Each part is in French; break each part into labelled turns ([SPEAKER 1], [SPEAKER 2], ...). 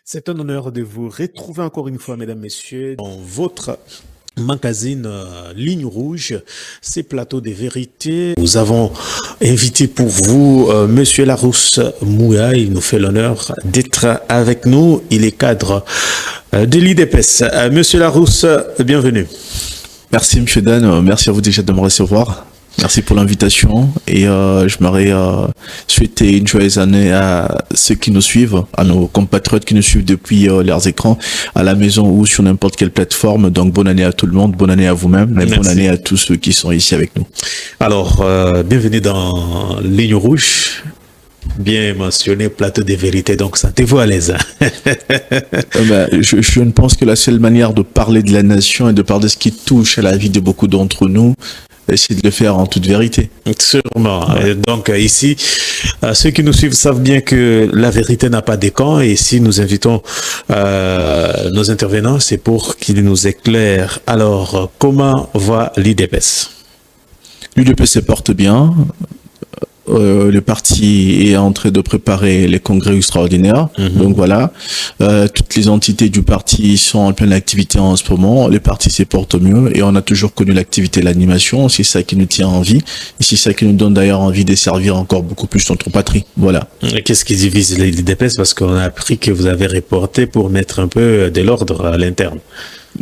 [SPEAKER 1] C'est un honneur de vous retrouver encore une fois, mesdames, messieurs, dans votre magazine Ligne Rouge, ces plateaux de vérité. Nous avons invité pour vous Monsieur Larousse Mouya. Il nous fait l'honneur d'être avec nous. Il est cadre de l'IDPS. Monsieur Larousse, bienvenue.
[SPEAKER 2] Merci M. Dan, merci à vous déjà de me recevoir. Merci pour l'invitation et je m'aurais souhaité une joyeuse année à ceux qui nous suivent, à nos compatriotes qui nous suivent depuis leurs écrans, à la maison ou sur n'importe quelle plateforme. Donc bonne année à tout le monde, bonne année à vous-même et bonne année à tous ceux qui sont ici avec nous.
[SPEAKER 1] Alors, bienvenue dans Ligne Rouge. Bien mentionné, plateau de vérité, donc sentez-vous à l'aise.
[SPEAKER 2] Je ne pense que la seule manière de parler de la nation et de parler de ce qui touche à la vie de beaucoup d'entre nous, c'est de le faire en toute vérité.
[SPEAKER 1] Sûrement. Ouais. Donc ici, ceux qui nous suivent savent bien que la vérité n'a pas de camp, et ici nous invitons nos intervenants, c'est pour qu'ils nous éclairent. Alors, comment va l'IDPS?
[SPEAKER 2] L'IDPS se porte bien. Le parti est en train de préparer les congrès extraordinaires. Donc voilà, toutes les entités du parti sont en pleine activité en ce moment. Le parti se porte mieux et on a toujours connu l'activité de l'animation. C'est ça qui nous tient en vie et c'est ça qui nous donne d'ailleurs envie de servir encore beaucoup plus notre patrie. Voilà.
[SPEAKER 1] Qu'est-ce qui divise l'IDPS? Parce qu'on a appris que vous avez reporté pour mettre un peu de l'ordre à l'interne.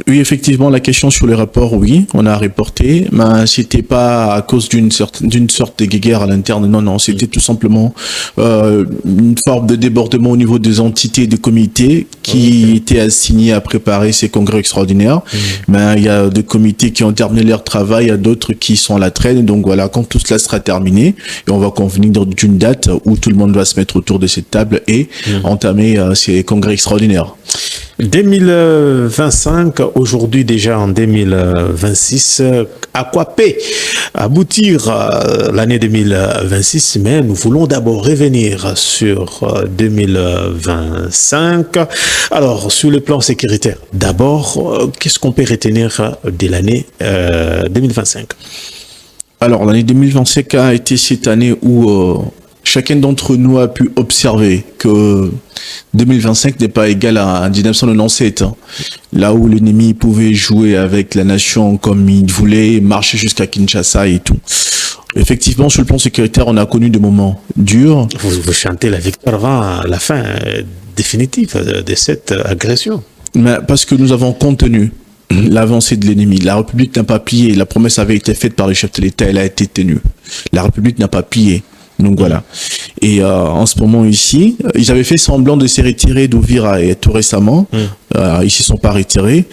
[SPEAKER 2] Oui, effectivement, la question sur les rapports, oui, on a reporté, mais c'était pas à cause d'une sorte de guéguerre à l'interne. Non, c'était tout simplement une forme de débordement au niveau des entités et des comités qui étaient assignés à préparer ces congrès extraordinaires. Mais il y a des comités qui ont terminé leur travail, il y a d'autres qui sont à la traîne. Donc voilà, quand tout cela sera terminé, et on va convenir d'une date où tout le monde doit se mettre autour de cette table et entamer ces congrès extraordinaires.
[SPEAKER 1] 2025, aujourd'hui déjà en 2026, à quoi peut aboutir l'année 2026, mais nous voulons d'abord revenir sur 2025. Alors, sur le plan sécuritaire, d'abord, qu'est-ce qu'on peut retenir de l'année 2025?
[SPEAKER 2] Alors, l'année 2025 a été cette année où chacun d'entre nous a pu observer que 2025 n'est pas égal à 1997, là où l'ennemi pouvait jouer avec la nation comme il voulait, marcher jusqu'à Kinshasa et tout. Effectivement, sur le plan sécuritaire, on a connu des moments durs.
[SPEAKER 1] Vous chantez la victoire avant la fin définitive de cette agression.
[SPEAKER 2] Mais parce que nous avons contenu l'avancée de l'ennemi. La République n'a pas plié. La promesse avait été faite par le chef de l'État, elle a été tenue. La République n'a pas plié. Donc voilà. Et en ce moment ici, ils avaient fait semblant de se retirer d'Ouvira tout récemment. Ils se sont pas retirés.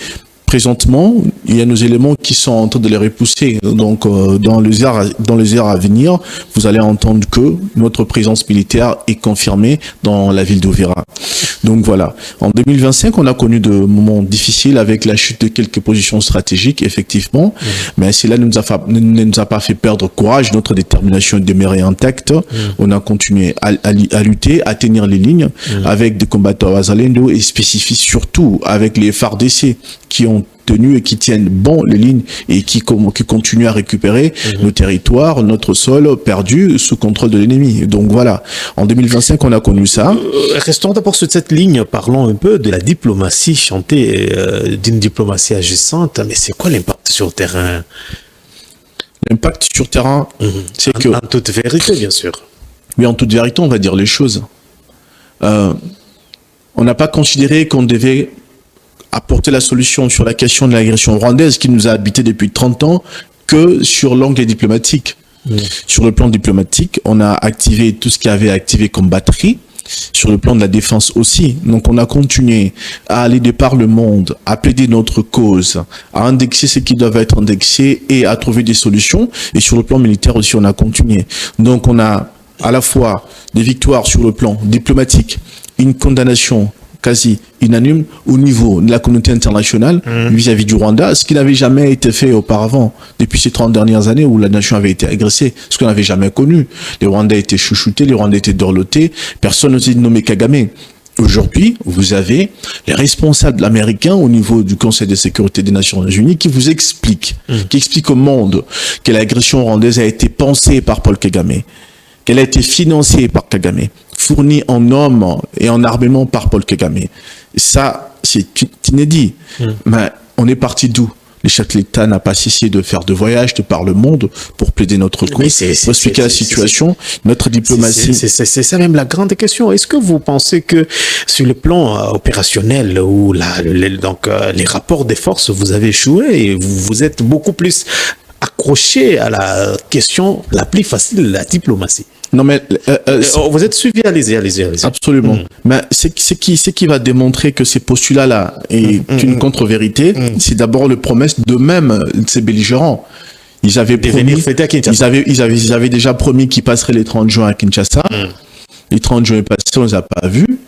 [SPEAKER 2] Présentement, il y a nos éléments qui sont en train de les repousser. Donc, dans les heures à venir, vous allez entendre que notre présence militaire est confirmée dans la ville d'Ouvira. Donc voilà. En 2025, on a connu de moments difficiles avec la chute de quelques positions stratégiques, effectivement. Mais cela ne nous a pas fait perdre courage, notre détermination demeurait intacte. On a continué à lutter, à tenir les lignes avec des combattants Wazalendo et spécifiques surtout avec les FARDC qui ont tenu et qui tiennent bon les lignes et qui continuent à récupérer nos territoires, notre sol perdu sous contrôle de l'ennemi. Donc voilà, en 2025, on a connu ça.
[SPEAKER 1] Restons d'abord sur cette ligne, parlons un peu de la diplomatie, chantée d'une diplomatie agissante, mais c'est quoi l'impact sur le terrain?
[SPEAKER 2] L'impact sur le terrain, c'est que...
[SPEAKER 1] En toute vérité, bien sûr.
[SPEAKER 2] Oui, en toute vérité, on va dire les choses. On n'a pas considéré qu'on devait apporter la solution sur la question de l'agression rwandaise qui nous a habité depuis 30 ans que sur l'angle diplomatique. Sur le plan diplomatique, on a activé tout ce qui avait activé comme batterie. Sur le plan de la défense aussi. Donc on a continué à aller de par le monde, à plaider notre cause, à indexer ce qui doivent être indexés et à trouver des solutions. Et sur le plan militaire aussi, on a continué. Donc on a à la fois des victoires sur le plan diplomatique, une condamnation quasi unanime au niveau de la communauté internationale vis-à-vis du Rwanda, ce qui n'avait jamais été fait auparavant depuis ces 30 dernières années où la nation avait été agressée, ce qu'on n'avait jamais connu. Les Rwandais étaient chouchoutés, les Rwandais étaient dorlotés, personne n'osait nommer Kagame. Aujourd'hui, vous avez les responsables américains au niveau du Conseil de sécurité des Nations Unies qui vous expliquent, qui expliquent au monde que l'agression rwandaise a été pensée par Paul Kagame, qu'elle a été financée par Kagame, fournis en hommes et en armement par Paul Kagame. Ça, c'est inédit. Mais on est parti d'où? Le chef de l'État n'a pas cessé de faire de voyages de par le monde pour plaider notre cause, pour expliquer la situation, notre diplomatie.
[SPEAKER 1] C'est ça même la grande question. Est-ce que vous pensez que sur le plan opérationnel ou les rapports des forces, vous avez échoué et vous êtes beaucoup plus accroché à la question la plus facile, la diplomatie?
[SPEAKER 2] Non mais
[SPEAKER 1] vous êtes suivi, allez-y.
[SPEAKER 2] Absolument. Mais c'est qui va démontrer que ces postulats-là est une contre-vérité. C'est d'abord le promesse d'eux-mêmes, ces belligérants. Ils avaient promis, ils avaient déjà promis qu'ils passeraient les 30 juin à Kinshasa. Les 30 juin passés, on les a pas vus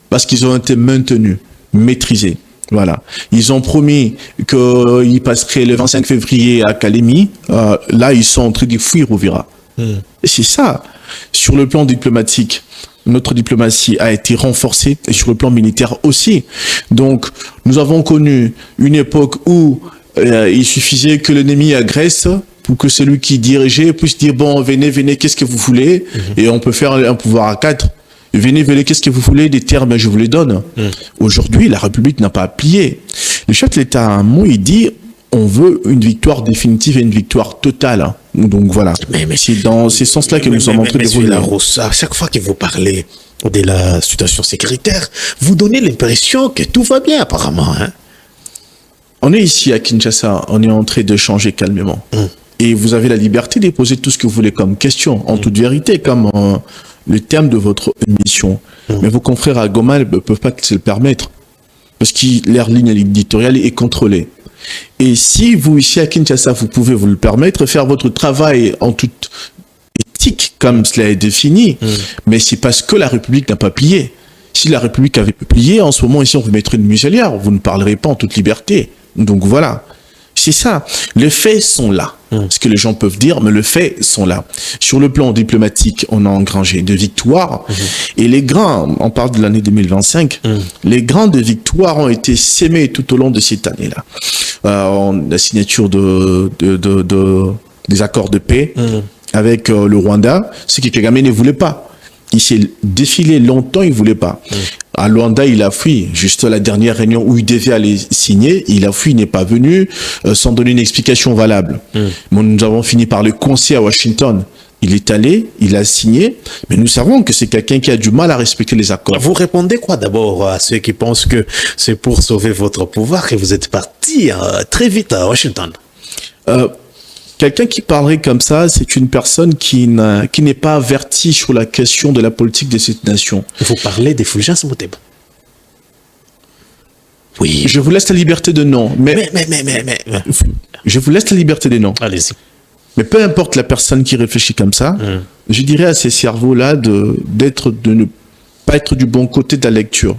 [SPEAKER 2] parce qu'ils ont été maintenus, maîtrisés. Voilà. Ils ont promis qu'ils passeraient le 25 février à Kalemi. Là, ils sont en train de fuir au Vira. C'est ça. Sur le plan diplomatique, notre diplomatie a été renforcée et sur le plan militaire aussi. Donc, nous avons connu une époque où il suffisait que l'ennemi agresse pour que celui qui dirigeait puisse dire « Bon, venez, qu'est-ce que vous voulez ?» Et on peut faire un pouvoir à 4. « Venez, qu'est-ce que vous voulez ?» Des termes, je vous les donne. Aujourd'hui, la République n'a pas plié. Le chef de l'État, à un mot, il dit « On veut une victoire définitive et une victoire totale. » Donc voilà, mais c'est dans ce sens-là que nous sommes en train d'évoluer.
[SPEAKER 1] À chaque fois que vous parlez de la situation sécuritaire, vous donnez l'impression que tout va bien apparemment.
[SPEAKER 2] On est ici à Kinshasa, on est en train de changer calmement. Et vous avez la liberté de poser tout ce que vous voulez comme question, en toute vérité, comme le terme de votre émission. Mais vos confrères à Goma ne peuvent pas se le permettre, parce que leur ligne éditoriale est contrôlée. Et si vous, ici à Kinshasa, vous pouvez vous le permettre, faire votre travail en toute éthique, comme cela est défini, mais c'est parce que la République n'a pas plié. Si la République avait plié, en ce moment, ici, on vous mettrait une muselière, vous ne parlerez pas en toute liberté. Donc voilà. C'est ça. Les faits sont là. Ce que les gens peuvent dire, mais les faits sont là. Sur le plan diplomatique, on a engrangé des victoires. Et les grains, on parle de l'année 2025, les grains de victoires ont été sémés tout au long de cette année-là. La signature des accords de paix avec le Rwanda, ce que Kagame ne voulait pas. Il s'est défilé longtemps, il ne voulait pas. À Luanda, il a fui. Juste à la dernière réunion où il devait aller signer, il a fui, il n'est pas venu sans donner une explication valable. Mais nous avons fini par le coincer à Washington. Il est allé, il a signé, mais nous savons que c'est quelqu'un qui a du mal à respecter les accords.
[SPEAKER 1] Vous répondez quoi d'abord à ceux qui pensent que c'est pour sauver votre pouvoir que vous êtes parti très vite à Washington?
[SPEAKER 2] Quelqu'un qui parlerait comme ça, c'est une personne qui n'est pas avertie sur la question de la politique de cette nation.
[SPEAKER 1] Vous parlez des Fulgence Moteba. Oui.
[SPEAKER 2] Je vous laisse la liberté de nom. Mais. Je vous laisse la liberté de nom.
[SPEAKER 1] Allez-y.
[SPEAKER 2] Mais peu importe la personne qui réfléchit comme ça, je dirais à ces cerveaux-là de ne pas être du bon côté de la lecture.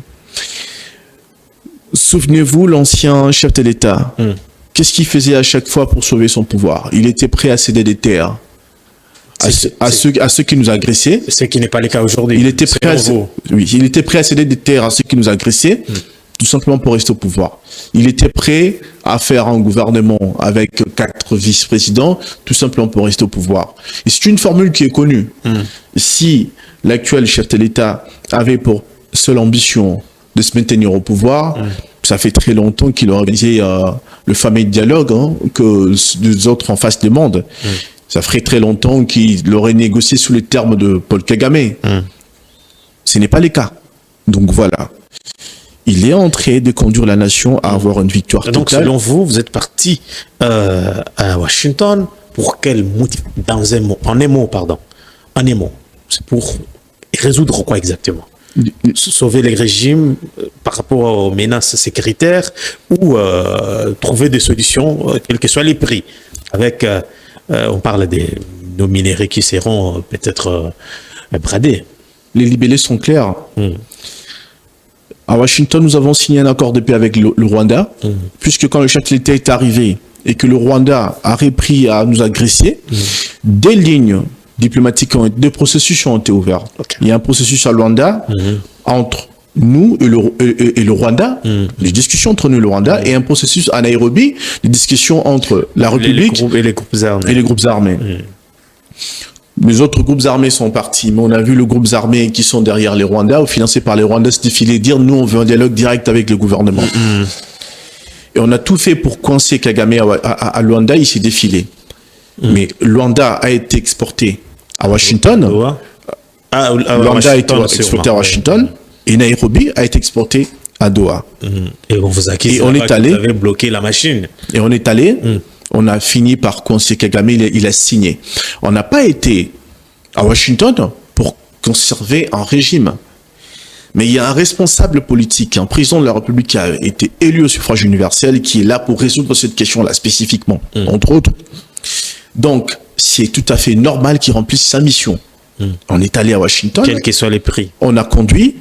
[SPEAKER 2] Souvenez-vous, l'ancien chef de l'État. Qu'est-ce qu'il faisait à chaque fois pour sauver son pouvoir? Il était prêt à céder des terres à ceux qui nous agressaient.
[SPEAKER 1] Ce qui n'est pas le cas aujourd'hui.
[SPEAKER 2] Il était prêt à céder des terres à ceux qui nous agressaient, tout simplement pour rester au pouvoir. Il était prêt à faire un gouvernement avec 4 vice-présidents, tout simplement pour rester au pouvoir. Et c'est une formule qui est connue. Si l'actuel chef de l'État avait pour seule ambition de se maintenir au pouvoir, ça fait très longtemps qu'il a organisé le fameux dialogue que les autres en face demandent. Ça ferait très longtemps qu'il aurait négocié sous les termes de Paul Kagame. Ce n'est pas le cas. Donc voilà. Il est en train de conduire la nation à avoir une victoire totale.
[SPEAKER 1] Donc selon vous, vous êtes parti à Washington pour quel motif? En un mot. C'est pour résoudre quoi exactement? Sauver les régimes par rapport aux menaces sécuritaires ou trouver des solutions, quels que soient les prix. Avec, on parle nos minéraux qui seront peut-être bradés.
[SPEAKER 2] Les libellés sont clairs. À Washington, nous avons signé un accord de paix avec le Rwanda, puisque quand le chef de l'État est arrivé et que le Rwanda a repris à nous agresser, des lignes diplomatiques, des processus ont été ouverts. Il y a un processus à Luanda entre nous et le Rwanda, les discussions entre nous et le Rwanda, et un processus à Nairobi, les discussions entre la République
[SPEAKER 1] et les groupes armés.
[SPEAKER 2] Les autres groupes armés sont partis, mais on a vu les groupes armés qui sont derrière les Rwandais, ou financés par les Rwandais, se défiler, dire nous on veut un dialogue direct avec le gouvernement. Et on a tout fait pour coincer Kagame à Luanda, il s'est défilé. Mais Luanda a été exporté à Washington. Luanda a été exporté à Washington. Et Nairobi a été exporté à Doha.
[SPEAKER 1] Et on vous a
[SPEAKER 2] et on est allé,
[SPEAKER 1] vous avez bloqué la machine.
[SPEAKER 2] Et on est allé, on a fini par coincer Kagame, il a signé. On n'a pas été à Washington pour conserver un régime. Mais il y a un responsable politique, un président de la République qui a été élu au suffrage universel, qui est là pour résoudre cette question-là spécifiquement, entre autres. Donc, c'est tout à fait normal qu'il remplisse sa mission. On est allé à Washington.
[SPEAKER 1] Quels que soient les prix.
[SPEAKER 2] On a conduit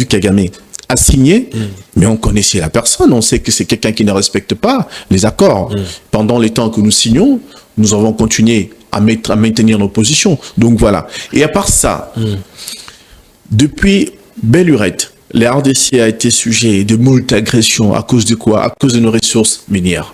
[SPEAKER 2] Kagame à signer, mais on connaissait la personne. On sait que c'est quelqu'un qui ne respecte pas les accords. Pendant les temps que nous signons, nous avons continué à maintenir nos positions. Donc voilà. Et à part ça, depuis Belle Lurette, la RDC a été sujet de moult agressions. À cause de quoi? À cause de nos ressources minières.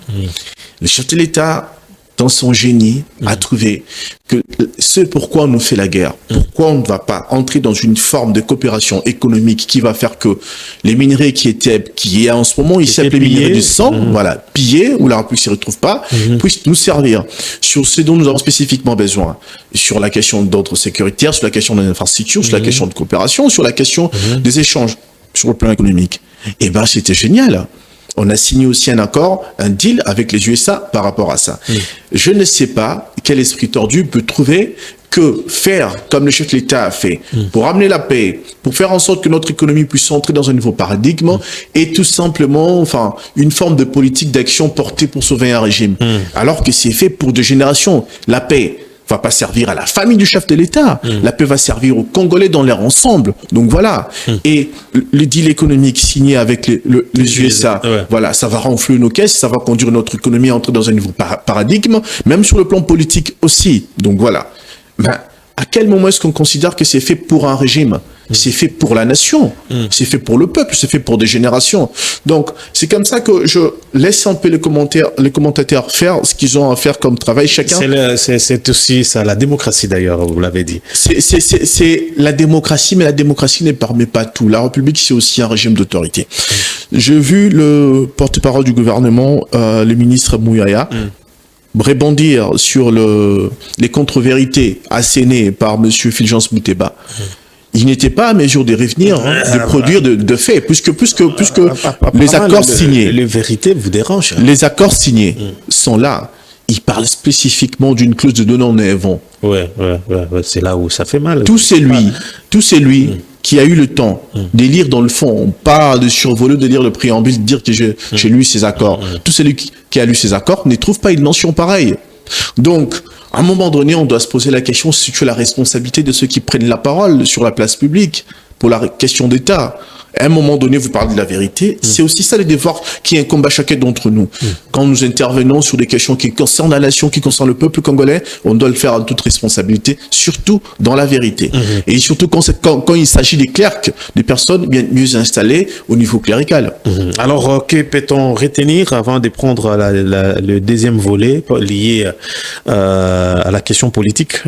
[SPEAKER 2] Le chef de l'État, dans son génie, a trouvé que ce pourquoi on nous fait la guerre, pourquoi on ne va pas entrer dans une forme de coopération économique qui va faire que les minerais qui est en ce moment, ils s'appellent les minerais du sang, voilà, pillés, où la République ne s'y retrouve pas, puissent nous servir sur ce dont nous avons spécifiquement besoin, sur la question d'ordre sécuritaire, sur la question de l'infrastructure, sur la question de coopération, sur la question des échanges, sur le plan économique. Et ben, c'était génial. On a signé aussi un accord, un deal avec les USA par rapport à ça. Je ne sais pas quel esprit tordu peut trouver que faire comme le chef de l'État a fait pour amener la paix, pour faire en sorte que notre économie puisse entrer dans un nouveau paradigme et tout simplement, enfin, une forme de politique d'action portée pour sauver un régime. Alors que c'est fait pour des générations. La paix va pas servir à la famille du chef de l'État. La paix va servir aux Congolais dans leur ensemble. Donc voilà. Et le deal économique signé avec les USA, voilà, ça va renflouer nos caisses, ça va conduire notre économie à entrer dans un nouveau paradigme, même sur le plan politique aussi. Donc voilà. Mais à quel moment est-ce qu'on considère que c'est fait pour un régime? C'est fait pour la nation, c'est fait pour le peuple, c'est fait pour des générations. Donc, c'est comme ça que je laisse un peu les commentateurs faire ce qu'ils ont à faire comme travail chacun.
[SPEAKER 1] C'est aussi ça, la démocratie d'ailleurs, vous l'avez dit.
[SPEAKER 2] C'est la démocratie, mais la démocratie ne permet pas tout. La République, c'est aussi un régime d'autorité. J'ai vu le porte-parole du gouvernement, le ministre Mouyaya, rebondir sur les contre-vérités assénées par monsieur Fulgence Mouteba. Il n'était pas à mesure de revenir, de produire de faits, puisque les accords signés.
[SPEAKER 1] Les vérités vous dérangent.
[SPEAKER 2] Les accords signés sont là. Ils parlent spécifiquement d'une clause de non-événement.
[SPEAKER 1] Ouais, c'est là où ça fait mal.
[SPEAKER 2] Tout c'est lui qui a eu le temps de lire dans le fond, pas de survoler, de lire le préambule, de dire que j'ai lu ces accords. Tout celui qui a lu ces accords ne trouve pas une mention pareille. Donc, à un moment donné, on doit se poser la question si tu as la responsabilité de ceux qui prennent la parole sur la place publique pour la question d'État. À un moment donné, vous parlez de la vérité. C'est aussi ça le devoir qui incombe à chacun d'entre nous. Quand nous intervenons sur des questions qui concernent la nation, qui concernent le peuple congolais, on doit le faire en toute responsabilité, surtout dans la vérité. Et surtout quand il s'agit des clercs, des personnes bien mieux installées au niveau clérical.
[SPEAKER 1] Alors, que peut-on retenir avant de prendre le deuxième volet lié à la question politique,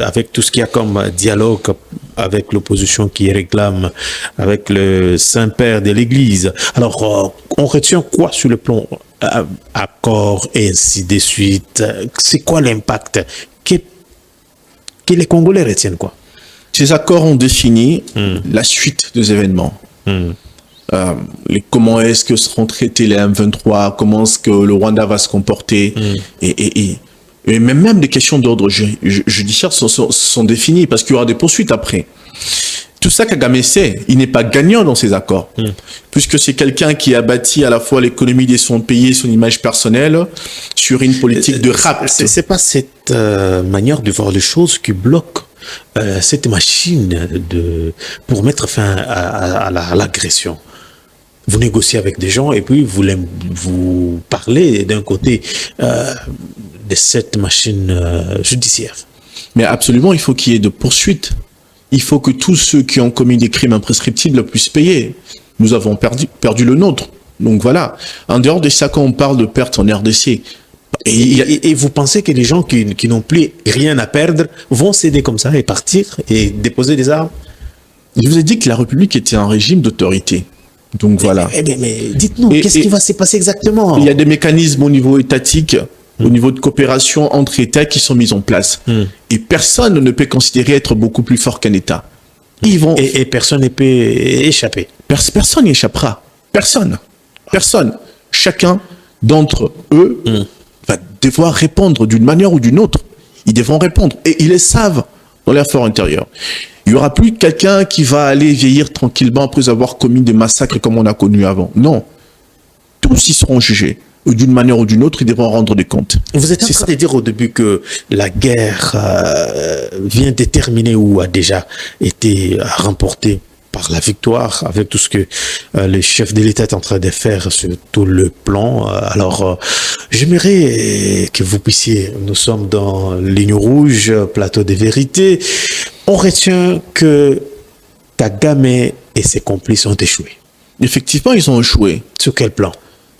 [SPEAKER 1] avec tout ce qu'il y a comme dialogue avec l'opposition qui réclame avec le Saint-Père de l'Église. Alors, on retient quoi sur le plan accord et ainsi de suite? C'est quoi l'impact que les Congolais retiennent quoi?
[SPEAKER 2] Ces accords ont défini la suite des événements. Comment est-ce que seront traités les M23? Comment est-ce que le Rwanda va se comporter? Et même des questions d'ordre judiciaire sont définies parce qu'il y aura des poursuites après. Tout ça, Kagame sait, il n'est pas gagnant dans ces accords. Puisque c'est quelqu'un qui a bâti à la fois l'économie de son pays et son image personnelle sur une politique de rapt.
[SPEAKER 1] C'est pas cette manière de voir les choses qui bloque cette machine pour mettre fin à l'agression. Vous négociez avec des gens et puis vous parlez d'un côté de cette machine judiciaire. Mais
[SPEAKER 2] absolument, il faut qu'il y ait de poursuites. Il faut que tous ceux qui ont commis des crimes imprescriptibles puissent payer. Nous avons perdu le nôtre. Donc voilà. En dehors de ça, quand on parle de pertes en RDC,
[SPEAKER 1] Et vous pensez que les gens qui n'ont plus rien à perdre vont céder comme ça et partir et déposer des armes?
[SPEAKER 2] Je vous ai dit que la République était un régime d'autorité. Donc voilà.
[SPEAKER 1] Mais dites-nous, qu'est-ce qui va se passer exactement?
[SPEAKER 2] Il y a des mécanismes au niveau étatique, au niveau de coopération entre États qui sont mis en place. Et personne ne peut considérer être beaucoup plus fort qu'un État.
[SPEAKER 1] Et personne ne peut échapper.
[SPEAKER 2] Personne n'y échappera. Personne. Personne. Chacun d'entre eux va devoir répondre d'une manière ou d'une autre. Ils devront répondre. Et ils le savent dans leur fort intérieur. Il n'y aura plus quelqu'un qui va aller vieillir tranquillement après avoir commis des massacres comme on a connu avant. Non. Tous y seront jugés. D'une manière ou d'une autre, ils devront rendre des comptes.
[SPEAKER 1] Vous êtes en train de dire au début que la guerre vient de terminer ou a déjà été remportée par la victoire avec tout ce que le chef de l'État est en train de faire sur tout le plan. Alors, j'aimerais que vous puissiez, nous sommes dans Ligne Rouge, plateau de vérité. On retient que Kagame et ses complices ont échoué.
[SPEAKER 2] Effectivement, ils ont échoué.
[SPEAKER 1] Sur quel plan?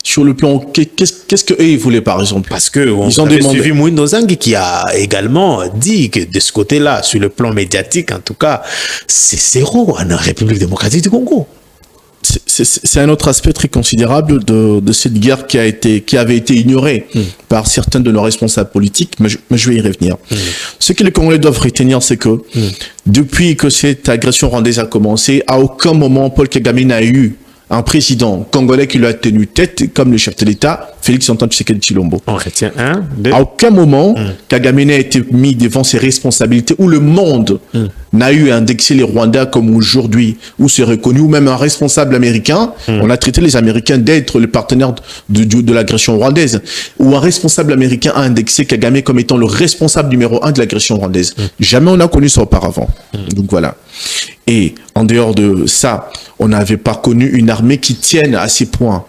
[SPEAKER 2] Sur le plan, qu'est-ce qu'eux ils voulaient par exemple?
[SPEAKER 1] Parce que ils ont suivi Mouindo Zang qui a également dit que de ce côté-là, sur le plan médiatique en tout cas, c'est zéro en République démocratique du Congo.
[SPEAKER 2] C'est un autre aspect très considérable de cette guerre qui avait été ignorée par certains de nos responsables politiques, mais je vais y revenir. Ce que les Congolais doivent retenir, c'est que depuis que cette agression rwandaise a commencé, à aucun moment Paul Kagame n'a eu un président congolais qui lui a tenu tête, comme le chef de l'État, Félix Antoine Tshisekedi Tshilombo.
[SPEAKER 1] On retient un, deux.
[SPEAKER 2] À aucun moment, Kagame n'a été mis devant ses responsabilités, où le monde n'a eu à indexer les Rwandais comme aujourd'hui, où c'est reconnu, ou même un responsable américain, on a traité les Américains d'être le partenaire de l'agression rwandaise, ou un responsable américain a indexé Kagame comme étant le responsable numéro 1 de l'agression rwandaise. Jamais on a connu ça auparavant. Donc voilà. Et en dehors de ça, on n'avait pas connu une armée qui tienne à ces points.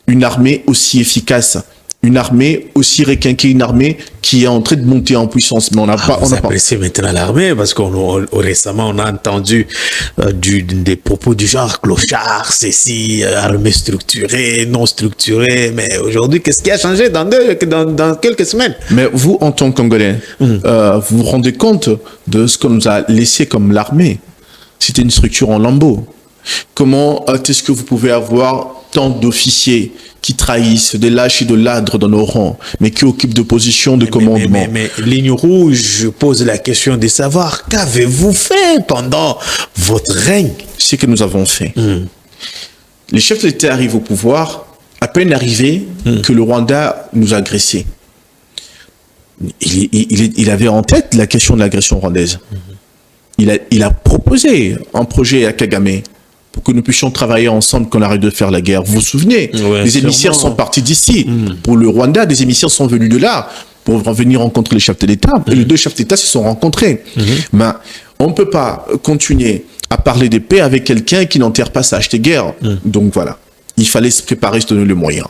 [SPEAKER 2] Une armée aussi efficace, une armée aussi requinquée, une armée qui est en train de monter en puissance. Mais on n'a pas...
[SPEAKER 1] Vous appréciez maintenant l'armée parce qu'on récemment on a entendu des propos du genre clochard, ceci, armée structurée, non structurée. Mais aujourd'hui, qu'est-ce qui a changé dans quelques semaines?
[SPEAKER 2] Mais vous, en tant que Congolais, vous vous rendez compte de ce qu'on nous a laissé comme l'armée? C'était une structure en lambeaux. Comment est-ce que vous pouvez avoir tant d'officiers qui trahissent, des lâches et de ladres dans nos rangs, mais qui occupent de positions de commandement?
[SPEAKER 1] Mais Ligne Rouge pose la question de savoir qu'avez-vous fait pendant votre règne?
[SPEAKER 2] Ce que nous avons fait. Les chefs de l'État arrivent au pouvoir, à peine arrivés que le Rwanda nous a agressés. Il avait en tête la question de l'agression rwandaise. Il a proposé un projet à Kagame pour que nous puissions travailler ensemble qu'on arrête de faire la guerre. Vous vous souvenez? Les émissaires sont partis d'ici. Pour le Rwanda, des émissaires sont venus de là pour venir rencontrer les chefs de l'État. Et les deux chefs d'État se sont rencontrés. Mais on ne peut pas continuer à parler de paix avec quelqu'un qui n'enterre pas sa hache de guerre. Donc voilà. Il fallait se préparer, se donner le moyen.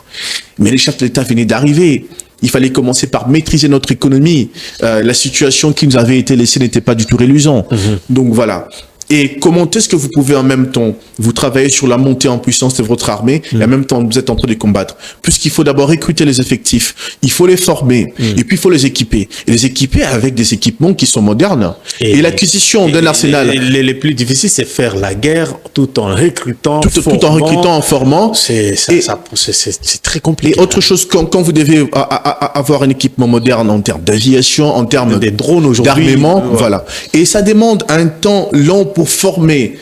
[SPEAKER 2] Mais les chefs de l'État venaient d'arriver. Il fallait commencer par maîtriser notre économie. La situation qui nous avait été laissée n'était pas du tout reluisante. Donc voilà. Et comment est-ce que vous pouvez en même temps, vous travailler sur la montée en puissance de votre armée et en même temps vous êtes en train de combattre? Puisqu'il faut d'abord recruter les effectifs, il faut les former et puis il faut les équiper. Et les équiper avec des équipements qui sont modernes. Et l'acquisition d'un arsenal.
[SPEAKER 1] Les plus difficiles, c'est faire la guerre tout en recrutant,
[SPEAKER 2] tout en recrutant, en formant.
[SPEAKER 1] C'est très compliqué.
[SPEAKER 2] Et autre chose, quand vous devez avoir un équipement moderne en termes d'aviation, en termes
[SPEAKER 1] des drones aujourd'hui,
[SPEAKER 2] d'armement, voilà. Et ça demande un temps long pour former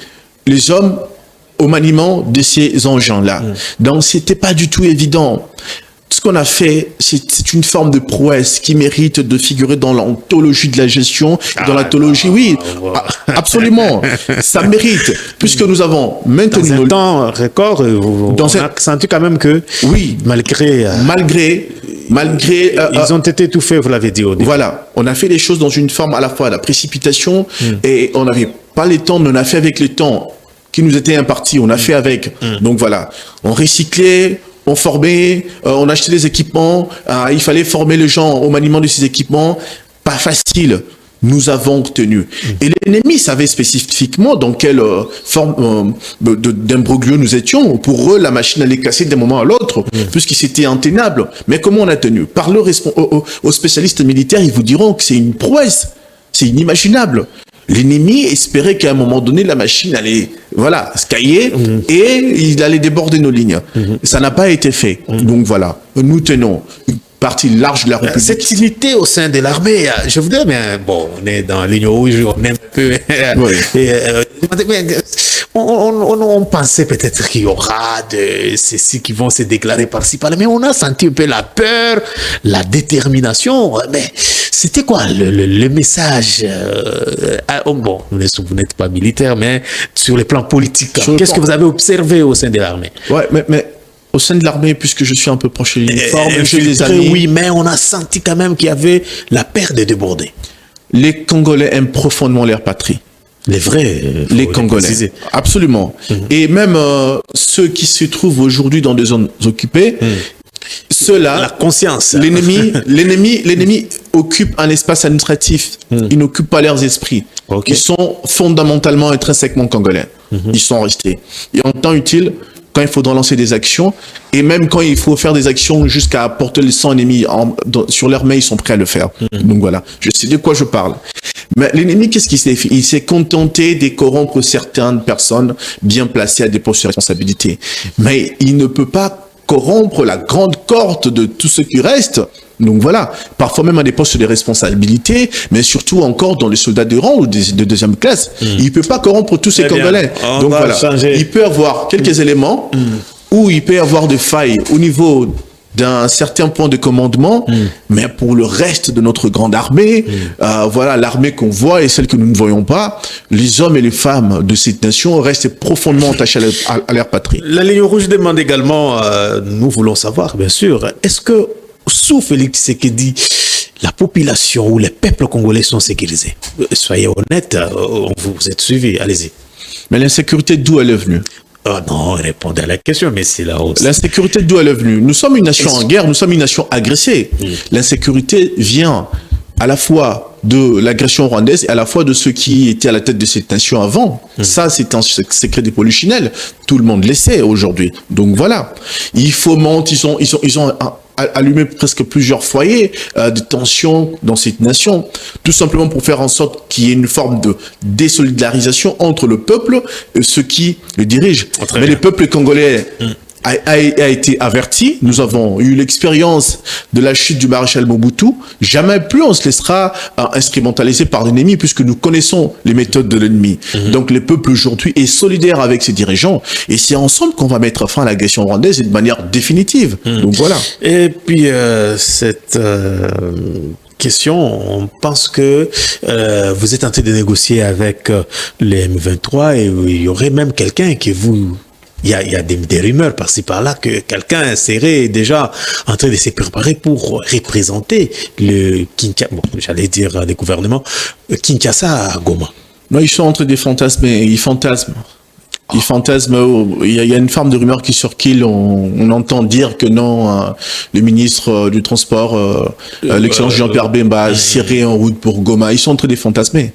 [SPEAKER 2] les hommes au maniement de ces engins-là. Donc, c'était pas du tout évident. Ce qu'on a fait, c'est une forme de prouesse qui mérite de figurer dans l'anthologie de la gestion, dans l'anthologie, oui, absolument. Ça mérite, puisque nous avons maintenu
[SPEAKER 1] dans un temps record, on a senti quand même que,
[SPEAKER 2] oui,
[SPEAKER 1] malgré ils ont été étouffés, vous l'avez dit au début.
[SPEAKER 2] Voilà, on a fait les choses dans une forme à la fois de la précipitation et on n'avait pas les temps, mais on a fait avec les temps qui nous étaient impartis, on a fait avec. Donc voilà, on recyclait, on formait, on achetait des équipements, il fallait former les gens au maniement de ces équipements. Pas facile. nous avons tenu. Et l'ennemi savait spécifiquement dans quelle forme d'imbroglio nous étions. Pour eux, la machine allait casser d'un moment à l'autre, puisque c'était intenable. Mais comment on a tenu? Par aux spécialistes militaires, ils vous diront que c'est une prouesse. C'est inimaginable. L'ennemi espérait qu'à un moment donné, la machine allait, se cailler et il allait déborder nos lignes. Ça n'a pas été fait. Donc voilà, nous tenons une partie large de la République.
[SPEAKER 1] Cette unité au sein de l'armée, je voudrais, mais bon, on est dans l'Union rouge, on est un peu... On pensait peut-être qu'il y aura de ceux qui vont se déclarer par-ci, par-là, mais on a senti un peu la peur, la détermination. Mais c'était quoi le message bon, vous n'êtes pas militaire, mais sur le plan politique, qu'est-ce que vous avez observé au sein de l'armée?
[SPEAKER 2] Ouais, mais au sein de l'armée, puisque je suis un peu proche de l'uniforme, j'ai des amis...
[SPEAKER 1] Oui, mais on a senti quand même qu'il y avait la peur de déborder.
[SPEAKER 2] Les Congolais aiment profondément leur patrie.
[SPEAKER 1] Les vrais,
[SPEAKER 2] les Congolais, absolument. Et même ceux qui se trouvent aujourd'hui dans des zones occupées, ceux-là,
[SPEAKER 1] la conscience.
[SPEAKER 2] L'ennemi occupe un espace administratif. Ils n'occupent pas leurs esprits. Ils sont fondamentalement, intrinsèquement congolais. Ils sont restés. Et en temps utile, quand il faudra lancer des actions, et même quand il faut faire des actions jusqu'à porter le sang ennemi sur leur main, ils sont prêts à le faire. Donc voilà, je sais de quoi je parle. Mais l'ennemi, qu'est-ce qu'il s'est fait? Il s'est contenté de corrompre certaines personnes bien placées à des postes de responsabilité. Mais il ne peut pas corrompre la grande cohorte de tout ce qui reste. Donc voilà, parfois même à des postes de responsabilité, mais surtout encore dans les soldats de rang ou de deuxième classe. Il ne peut pas corrompre tous ces Congolais. Donc voilà, il peut avoir quelques éléments où il peut y avoir des failles au niveau d'un certain point de commandement, mais pour le reste de notre grande armée, l'armée qu'on voit et celle que nous ne voyons pas, les hommes et les femmes de cette nation restent profondément attachés à leur patrie.
[SPEAKER 1] La Ligne rouge demande également, nous voulons savoir, bien sûr, est-ce que sous Félix Tshisekedi, la population ou les peuples congolais sont sécurisés? Soyez honnête, vous êtes suivis, allez-y.
[SPEAKER 2] Mais l'insécurité, d'où elle est venue?
[SPEAKER 1] Oh non, répondez à la question, mais c'est là aussi.
[SPEAKER 2] L'insécurité, d'où elle est venue? Nous sommes une nation en guerre, nous sommes une nation agressée. L'insécurité vient à la fois de l'agression rwandaise et à la fois de ceux qui étaient à la tête de cette nation avant. Ça, c'est un secret des polichinelles. Tout le monde le sait aujourd'hui. Donc voilà. Ils fomentent, ils ont allumé presque plusieurs foyers de tension dans cette nation, tout simplement pour faire en sorte qu'il y ait une forme de désolidarisation entre le peuple et ceux qui le dirigent. Mais le peuple congolais a été averti. Nous avons eu l'expérience de la chute du maréchal Mobutu. Jamais plus on se laissera instrumentaliser par l'ennemi, puisque nous connaissons les méthodes de l'ennemi. Donc le peuple aujourd'hui est solidaire avec ses dirigeants, et c'est ensemble qu'on va mettre fin à l'agression rwandaise et de manière définitive. Donc voilà.
[SPEAKER 1] Et puis cette question, on pense que vous êtes en train de négocier avec les M23 et il y aurait même quelqu'un qui vous... Il y a des rumeurs par-ci par-là que quelqu'un serait déjà en train de se préparer pour représenter le Kinshasa, bon, j'allais dire le gouvernement Kinshasa à Goma.
[SPEAKER 2] Non, ils sont en train de fantasmer, ils fantasment. Ils fantasment. Il y a une forme de rumeur qui circule. On entend dire que non, le ministre du Transport, l'excellent Jean-Pierre Bemba, serait en route pour Goma. Ils sont en train de fantasmer.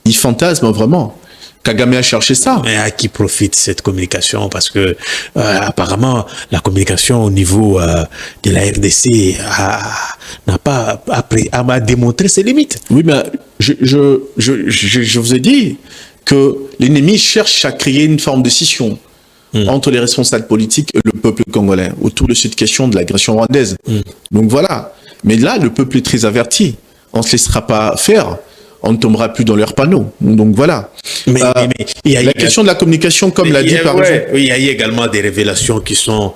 [SPEAKER 2] Ils fantasment vraiment. Kagame a cherché ça.
[SPEAKER 1] Mais à qui profite cette communication? Parce que apparemment, la communication au niveau de la RDC n'a pas démontré ses limites.
[SPEAKER 2] Oui, mais je vous ai dit que l'ennemi cherche à créer une forme de scission entre les responsables politiques et le peuple congolais autour de cette question de l'agression rwandaise. Donc voilà. Mais là, le peuple est très averti. On ne se laissera pas faire. On ne tombera plus dans leurs panneaux. Donc voilà.
[SPEAKER 1] Mais il y a
[SPEAKER 2] la question de la communication, comme l'a dit par exemple.
[SPEAKER 1] Oui, il y a eu également des révélations qui sont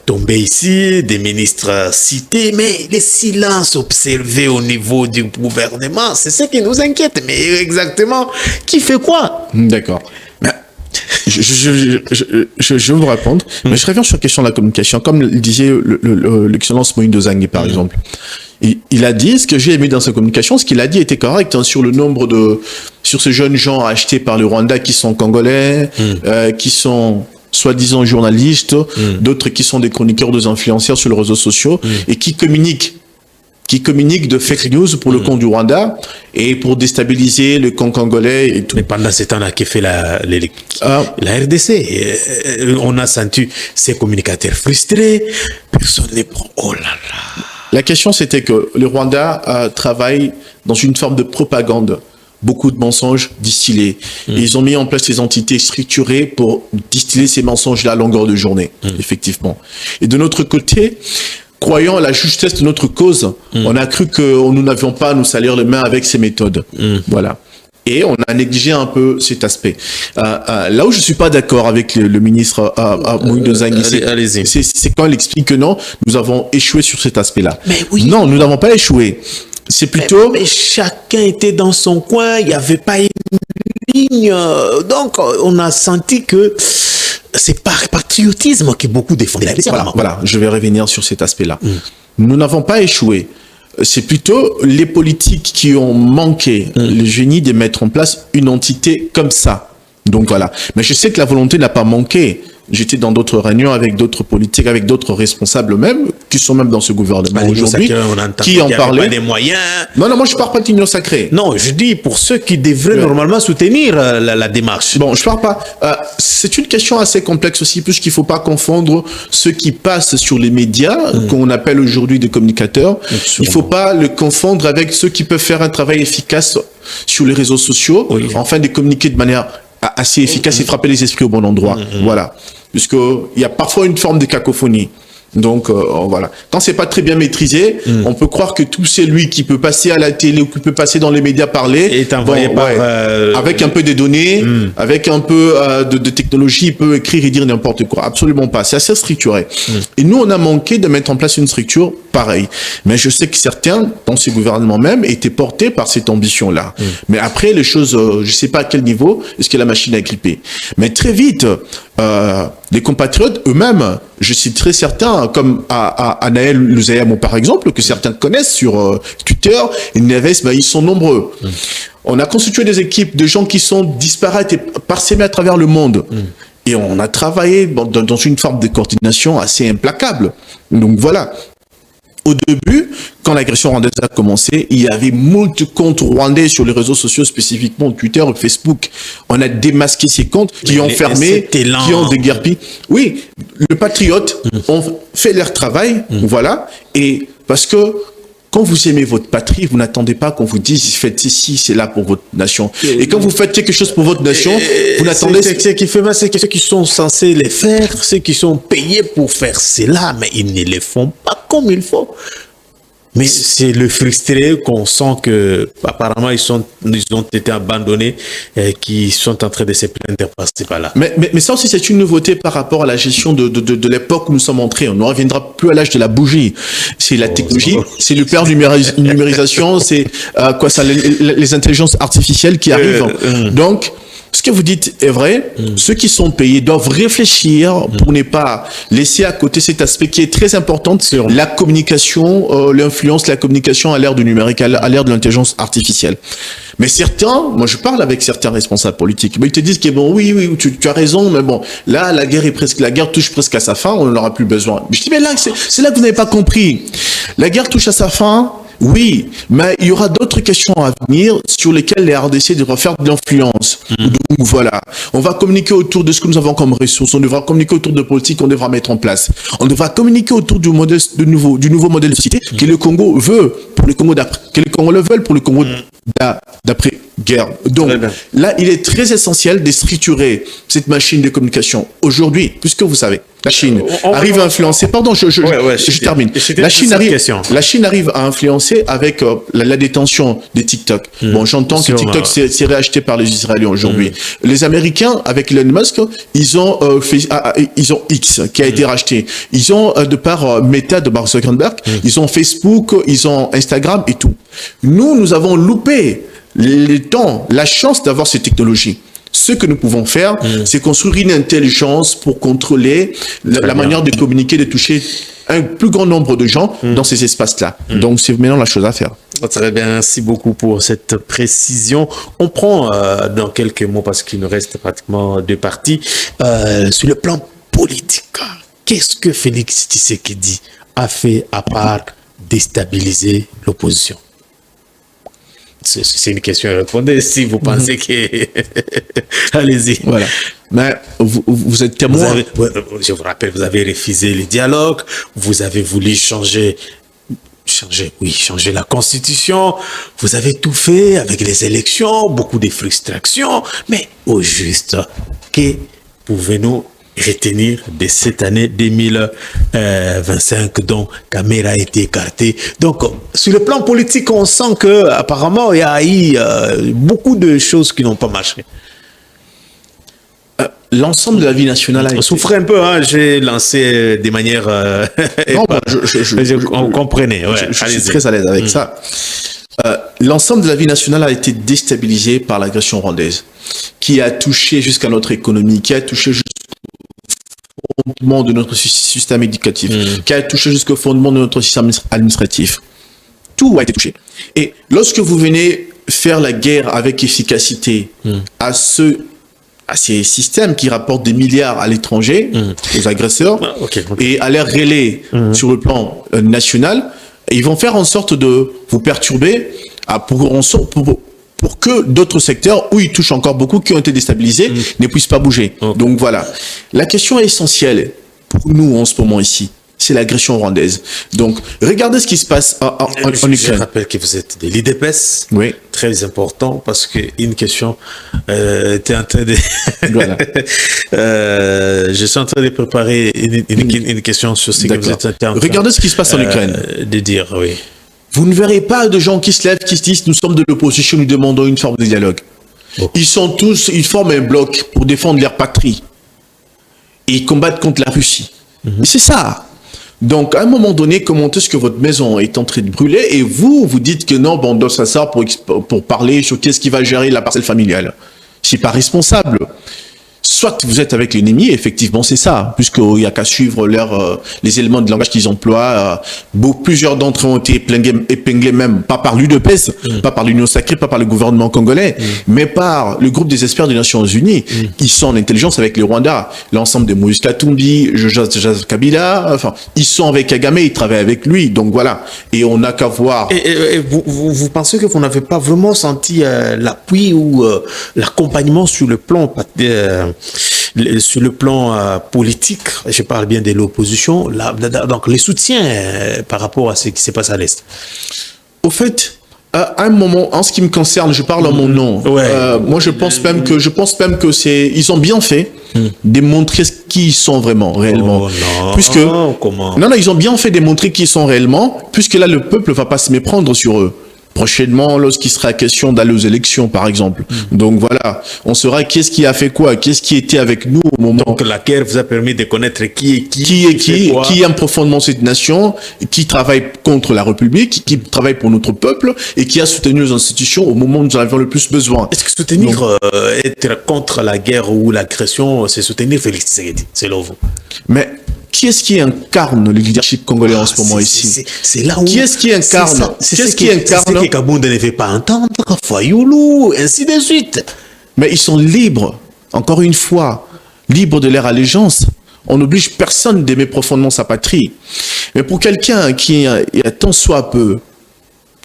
[SPEAKER 1] tombées ici, des ministres cités, mais les silences observés au niveau du gouvernement, c'est ce qui nous inquiète. Mais exactement, qui fait quoi?
[SPEAKER 2] D'accord. Je vais vous répondre, mais je reviens sur la question de la communication. Comme le disait l'excellence Moïse Dozangi, par exemple. Il a dit, ce que j'ai aimé dans sa communication, ce qu'il a dit était correct, hein, sur le nombre sur ces jeunes gens achetés par le Rwanda qui sont congolais, qui sont soi-disant journalistes, d'autres qui sont des chroniqueurs, des influenceurs sur les réseaux sociaux, et qui communiquent qui communiquent de fake news pour le compte du Rwanda et pour déstabiliser le camp congolais et tout.
[SPEAKER 1] Mais pendant ce temps-là, qui fait la RDC, on a senti ces communicateurs frustrés, personne ne prend. Oh là là.
[SPEAKER 2] La question, c'était que le Rwanda travaille dans une forme de propagande. Beaucoup de mensonges distillés. Et ils ont mis en place ces entités structurées pour distiller ces mensonges-là à longueur de journée, effectivement. Et de notre côté, croyant à la justesse de notre cause, on a cru que nous n'avions pas à nous salir les mains avec ces méthodes. Voilà. Et on a négligé un peu cet aspect. Là où je suis pas d'accord avec le ministre Moïse Nzangi, c'est quand il explique que non, nous avons échoué sur cet aspect-là.
[SPEAKER 1] Mais oui.
[SPEAKER 2] Non, nous n'avons pas échoué. C'est plutôt...
[SPEAKER 1] Mais chacun était dans son coin, il n'y avait pas une ligne. Donc, on a senti que c'est par patriotisme que beaucoup défendaient la RDC.
[SPEAKER 2] Voilà, je vais revenir sur cet aspect-là. Nous n'avons pas échoué. C'est plutôt les politiques qui ont manqué le génie de mettre en place une entité comme ça. Donc voilà. Mais je sais que la volonté n'a pas manqué. J'étais dans d'autres réunions avec d'autres politiques, avec d'autres responsables même, qui sont même dans ce gouvernement aujourd'hui, qui en parlaient.
[SPEAKER 1] Des moyens.
[SPEAKER 2] Non, moi je parle pas d'union sacrée.
[SPEAKER 1] Non, je dis pour ceux qui devraient normalement soutenir la démarche.
[SPEAKER 2] Bon, je parle pas. C'est une question assez complexe aussi, puisqu'il faut pas confondre ceux qui passent sur les médias, qu'on appelle aujourd'hui des communicateurs. Il faut pas le confondre avec ceux qui peuvent faire un travail efficace sur les réseaux sociaux, afin de communiquer de manière assez efficace et frapper les esprits au bon endroit. Voilà. Puisque il y a parfois une forme de cacophonie. Donc voilà. Quand c'est pas très bien maîtrisé, on peut croire que tout c'est lui qui peut passer à la télé ou qui peut passer dans les médias parler.
[SPEAKER 1] Et est envoyé
[SPEAKER 2] avec un peu de données, avec un peu de technologie, il peut écrire et dire n'importe quoi. Absolument pas. C'est assez structuré. Et nous, on a manqué de mettre en place une structure pareille. Mais je sais que certains, dans ces gouvernements même, étaient portés par cette ambition-là. Mais après, les choses, je sais pas à quel niveau est-ce que la machine a grippé. Mais très vite, les compatriotes eux-mêmes, je citerai certains, comme Anaël Luzayamo par exemple, que certains connaissent sur Twitter, et Neves, ils sont nombreux. On a constitué des équipes de gens qui sont disparates et parsemés à travers le monde. Et on a travaillé dans une forme de coordination assez implacable. Donc voilà. Au début, quand l'agression rwandaise a commencé, il y avait moult comptes rwandais sur les réseaux sociaux, spécifiquement Twitter ou Facebook. On a démasqué ces comptes qui ont fermé, qui ont déguerpi. Oui, les patriotes ont fait leur travail, voilà. Et parce que quand vous aimez votre patrie, vous n'attendez pas qu'on vous dise faites ceci, c'est là pour votre nation. Et quand vous faites quelque chose pour votre nation, vous n'attendez...
[SPEAKER 1] Ce qui fait mal, c'est que ceux qui sont censés les faire, ceux qui sont payés pour faire cela, mais ils ne les font pas comme il faut. Mais c'est le frustré qu'on sent que apparemment ils ont été abandonnés et qui sont en train de se plaindre par-ci par-là.
[SPEAKER 2] Mais ça aussi c'est une nouveauté par rapport à la gestion de l'époque où nous sommes entrés. On ne reviendra plus à l'âge de la bougie. C'est la technologie, c'est le père numérisation, c'est les intelligences artificielles qui arrivent. Donc ce que vous dites est vrai. Ceux qui sont payés doivent réfléchir pour ne pas laisser à côté cet aspect qui est très important, la communication, l'influence, la communication à l'ère du numérique, à l'ère de l'intelligence artificielle. Mais certains, moi je parle avec certains responsables politiques, mais ils te disent que bon, oui, tu as raison, mais bon, là la guerre touche presque à sa fin, on n'en aura plus besoin. Mais je dis mais là c'est là que vous n'avez pas compris. La guerre touche à sa fin. Oui, mais il y aura d'autres questions à venir sur lesquelles les RDC devra faire de l'influence. Donc voilà, on va communiquer autour de ce que nous avons comme ressources, on devra communiquer autour de politiques qu'on devra mettre en place. On devra communiquer autour du nouveau modèle de société que le Congo veut pour le Congo d'après, que les Congolais veulent pour le Congo d'après-guerre. Donc là, il est très essentiel de structurer cette machine de communication. Aujourd'hui, puisque vous savez, la Chine arrive à influencer. Pardon, je termine. La Chine arrive à influencer avec la détention des TikTok. Bon, j'entends que TikTok c'est réacheté par les Israéliens aujourd'hui. Les Américains, avec Elon Musk, ils ont X qui a été racheté. Ils ont de par Meta de Mark Zuckerberg, ils ont Facebook, ils ont Instagram et tout. Nous avons loupé la chance d'avoir ces technologies. Ce que nous pouvons faire, c'est construire une intelligence pour contrôler la manière de communiquer, de toucher un plus grand nombre de gens dans ces espaces-là. Donc, c'est maintenant la chose à faire.
[SPEAKER 1] Très bien, merci beaucoup pour cette précision. On prend dans quelques mots, parce qu'il nous reste pratiquement 2 parties, sur le plan politique. Qu'est-ce que Félix Tshisekedi a fait à part déstabiliser l'opposition? C'est une question à répondre si vous pensez que... Allez-y.
[SPEAKER 2] Voilà. Mais vous êtes témoin.
[SPEAKER 1] Je vous rappelle, vous avez refusé le dialogue, vous avez voulu changer la constitution, vous avez tout fait avec les élections, beaucoup de frustrations, mais au juste, que pouvez-nous retenir de cette année 2025 dont Camera a été écarté? Donc, sur le plan politique, on sent que apparemment il y a eu beaucoup de choses qui n'ont pas marché.
[SPEAKER 2] L'ensemble de la vie nationale a été...
[SPEAKER 1] Souffrez un peu, hein, j'ai lancé de manière...
[SPEAKER 2] non,
[SPEAKER 1] on comprenait. Ouais,
[SPEAKER 2] je suis très à l'aise avec ça. L'ensemble de la vie nationale a été déstabilisé par l'agression rwandaise, qui a touché jusqu'à notre économie, qui a touché jusqu'au fondement de notre système éducatif, qui a touché jusqu'au fondement de notre système administratif. Tout a été touché. Et lorsque vous venez faire la guerre avec efficacité à ces systèmes qui rapportent des milliards à l'étranger, aux agresseurs, et à leur relais sur le plan national, ils vont faire en sorte de vous perturber pour que d'autres secteurs où ils touchent encore beaucoup, qui ont été déstabilisés, ne puissent pas bouger. Donc voilà. La question essentielle pour nous en ce moment ici, c'est l'agression rwandaise. Donc, regardez ce qui se passe en Ukraine.
[SPEAKER 1] Je rappelle que vous êtes de l'IDPS.
[SPEAKER 2] Oui.
[SPEAKER 1] Très important, parce que une question était en train de...
[SPEAKER 2] Voilà.
[SPEAKER 1] Je suis en train de préparer une question sur ce que vous êtes en train
[SPEAKER 2] regardez ce qui se passe en Ukraine.
[SPEAKER 1] De dire, oui.
[SPEAKER 2] Vous ne verrez pas de gens qui se lèvent, qui se disent, nous sommes de l'opposition, nous demandons une forme de dialogue. Ils forment un bloc pour défendre leur patrie. Et ils combattent contre la Russie. C'est ça. Donc, à un moment donné, comment est-ce que votre maison est en train de brûler et vous dites que non, bon, ça sort pour parler sur qu'est-ce qui va gérer la parcelle familiale. C'est pas responsable. Soit vous êtes avec l'ennemi, effectivement c'est ça, puisqu'il n'y a qu'à suivre les éléments de langage qu'ils emploient. Plusieurs d'entre eux ont été épinglés même, pas par l'UDPS, pas par l'Union Sacrée, pas par le gouvernement congolais, mais par le groupe des experts des Nations Unies. Ils sont en intelligence avec le Rwanda. L'ensemble de Moïse Katumbi, Joseph Kabila, enfin, ils sont avec Kagame, ils travaillent avec lui, donc voilà. Et on n'a qu'à voir.
[SPEAKER 1] Et vous pensez que vous n'avez pas vraiment senti l'appui ou l'accompagnement sur le plan politique, je parle bien de l'opposition, donc les soutiens par rapport à ce qui s'est passé à l'Est?
[SPEAKER 2] Au fait, à un moment, en ce qui me concerne, je parle en mon nom. Moi, je pense même que ils ont bien fait démontrer qui ils sont vraiment, réellement. Non, ils ont bien fait démontrer qui ils sont réellement, puisque là, le peuple va pas se méprendre sur eux. Prochainement, lorsqu'il sera question d'aller aux élections, par exemple. Donc voilà, on saura qu'est-ce qui a fait quoi, qu'est-ce qui était avec nous au moment.
[SPEAKER 1] Donc la guerre vous a permis de connaître qui est
[SPEAKER 2] qui aime profondément cette nation, qui travaille contre la République, qui travaille pour notre peuple et qui a soutenu nos institutions au moment où nous en avions le plus besoin.
[SPEAKER 1] Est-ce que soutenir, être contre la guerre ou l'agression, c'est soutenir Félix Tshisekedi, selon vous?
[SPEAKER 2] Mais qui est-ce qui incarne le leadership congolais en ce moment ici?
[SPEAKER 1] C'est là où...
[SPEAKER 2] Qui est-ce qui incarne?
[SPEAKER 1] C'est ce que Kabounda ne veut pas entendre, Fayoulou, ainsi de suite.
[SPEAKER 2] Mais ils sont libres, encore une fois, libres de leur allégeance. On n'oblige personne d'aimer profondément sa patrie. Mais pour quelqu'un qui a tant soit peu,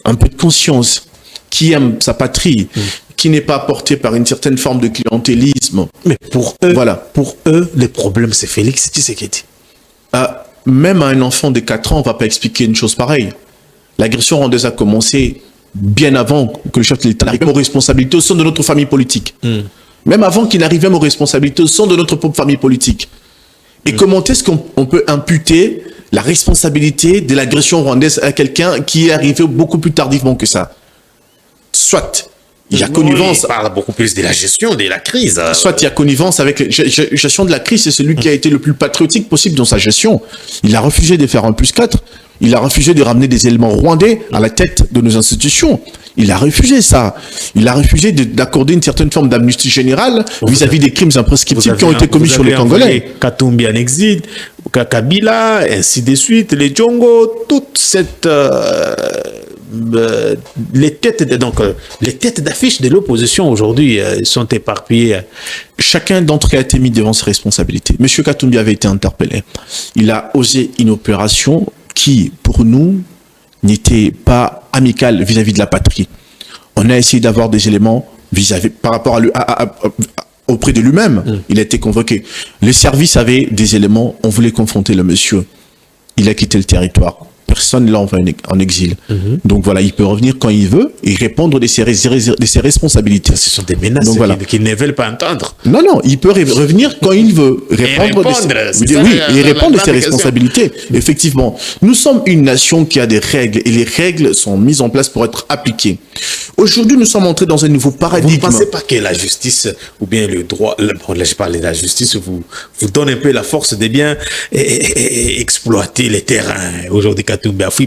[SPEAKER 2] un peu de conscience, qui aime sa patrie, qui n'est pas porté par une certaine forme de clientélisme.
[SPEAKER 1] Mais pour eux, le problème c'est Félix Tshisekedi.
[SPEAKER 2] Même à un enfant de 4 ans, on ne va pas expliquer une chose pareille. L'agression rwandaise a commencé bien avant que le chef de l'État n'arrive même aux responsabilités au sein de notre famille politique. Même avant qu'il n'arrive même aux responsabilités au sein de notre propre famille politique. Et comment est-ce qu'on peut imputer la responsabilité de l'agression rwandaise à quelqu'un qui est arrivé beaucoup plus tardivement que ça? Soit il y a connivence.
[SPEAKER 1] Il parle beaucoup plus de la gestion de la crise.
[SPEAKER 2] Soit il y a connivence avec la gestion de la crise, c'est celui qui a été le plus patriotique possible dans sa gestion. Il a refusé de faire un +4. Il a refusé de ramener des éléments rwandais à la tête de nos institutions. Il a refusé ça. Il a refusé d'accorder une certaine forme d'amnistie générale vis-à-vis des crimes imprescriptibles qui ont été commis sur les Congolais.
[SPEAKER 1] Katumbi en exil, Kabila, ainsi de suite, les Djongo, toute cette... les têtes d'affiche de l'opposition aujourd'hui sont éparpillées.
[SPEAKER 2] Chacun d'entre eux a été mis devant ses responsabilités. Monsieur Katumbi avait été interpellé. Il a osé une opération qui, pour nous, n'était pas amical vis-à-vis de la patrie. On a essayé d'avoir des éléments par rapport auprès de lui-même. Il a été convoqué. Les services avaient des éléments, on voulait confronter le monsieur. Il a quitté le territoire. Personne ne l'a envoyé en exil. Donc voilà, il peut revenir quand il veut et répondre de ses responsabilités.
[SPEAKER 1] Ce sont des menaces qu'ils ne veulent pas entendre.
[SPEAKER 2] Non, il peut revenir quand il veut. Répondre de ses responsabilités. Effectivement. Nous sommes une nation qui a des règles et les règles sont mises en place pour être appliquées. Aujourd'hui, nous sommes entrés dans un nouveau paradigme.
[SPEAKER 1] Vous ne pensez pas que la justice ou bien le droit, je parle de la justice, vous donne un peu la force de bien exploiter les terrains aujourd'hui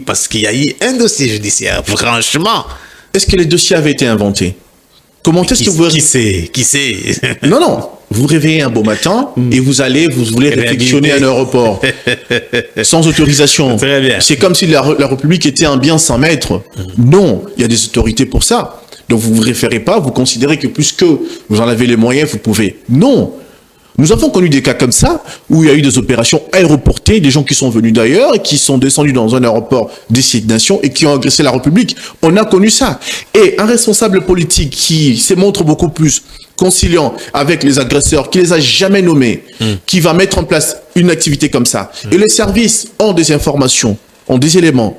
[SPEAKER 1] parce qu'il y a eu un dossier judiciaire, franchement.
[SPEAKER 2] Est-ce que les dossiers avaient été inventés? Comment est-ce que vous...
[SPEAKER 1] Qui sait
[SPEAKER 2] Non. Vous réveillez un beau matin et vous voulez réfectionner un aéroport sans autorisation.
[SPEAKER 1] Très bien.
[SPEAKER 2] C'est comme si la République était un bien sans maître. Non, il y a des autorités pour ça. Donc vous ne vous référez pas, vous considérez que puisque vous en avez les moyens, vous pouvez. Non. Nous avons connu des cas comme ça, où il y a eu des opérations aéroportées, des gens qui sont venus d'ailleurs, et qui sont descendus dans un aéroport destination et qui ont agressé la République. On a connu ça. Et un responsable politique qui se montre beaucoup plus conciliant avec les agresseurs, qui les a jamais nommés, qui va mettre en place une activité comme ça. Et les services ont des informations, ont des éléments.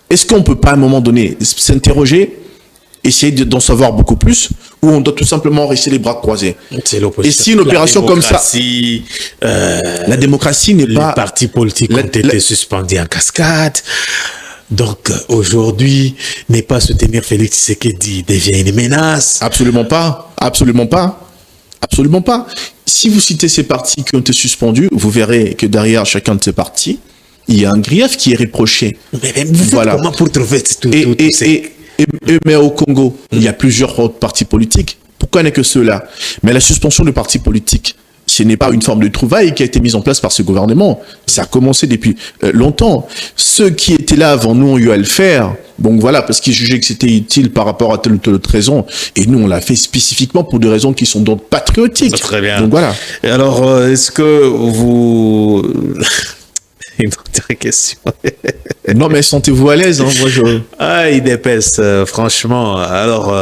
[SPEAKER 2] Est-ce qu'on peut pas à un moment donné s'interroger, essayer d'en savoir beaucoup plus, ou on doit tout simplement rester les bras croisés?
[SPEAKER 1] C'est l'opposition.
[SPEAKER 2] Et si une opération comme ça... la démocratie n'est pas...
[SPEAKER 1] Les partis politiques ont été suspendus en cascade. Donc, aujourd'hui, ne pas soutenir Félix Tshisekedi devient une menace.
[SPEAKER 2] Absolument pas. Si vous citez ces partis qui ont été suspendus, vous verrez que derrière chacun de ces partis, il y a un grief qui est reproché.
[SPEAKER 1] Mais vous faites comment pour trouver tout
[SPEAKER 2] mais au Congo, il y a plusieurs autres partis politiques. Pourquoi n'est que ceux-là? Mais la suspension de partis politiques, ce n'est pas une forme de trouvaille qui a été mise en place par ce gouvernement. Ça a commencé depuis longtemps. Ceux qui étaient là avant nous ont eu à le faire. Donc voilà, parce qu'ils jugeaient que c'était utile par rapport à telle ou telle autre raison. Et nous, on l'a fait spécifiquement pour des raisons qui sont donc patriotiques.
[SPEAKER 1] Très bien.
[SPEAKER 2] Donc voilà.
[SPEAKER 1] Et alors, est-ce que vous... Une autre question.
[SPEAKER 2] Non, mais sentez-vous à l'aise. Hein, moi,
[SPEAKER 1] il dépasse, franchement. Alors,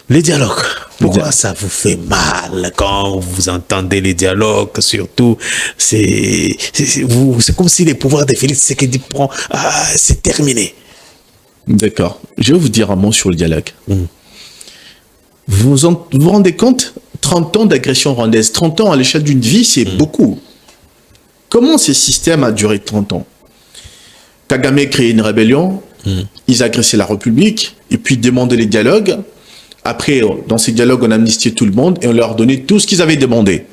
[SPEAKER 1] les dialogues, pourquoi ça vous fait mal quand vous entendez les dialogues? Surtout, c'est comme si les pouvoirs de Félix Tshisekedi prend... c'est terminé.
[SPEAKER 2] D'accord. Je vais vous dire un mot sur le dialogue. Vous vous rendez compte? 30 ans d'agression rwandaise, 30 ans à l'échelle d'une vie, c'est beaucoup. Comment ce système a duré 30 ans? Kagame créé une rébellion, ils agressaient la République, et puis demandaient les dialogues. Après, dans ces dialogues, on amnistiait tout le monde et on leur donnait tout ce qu'ils avaient demandé.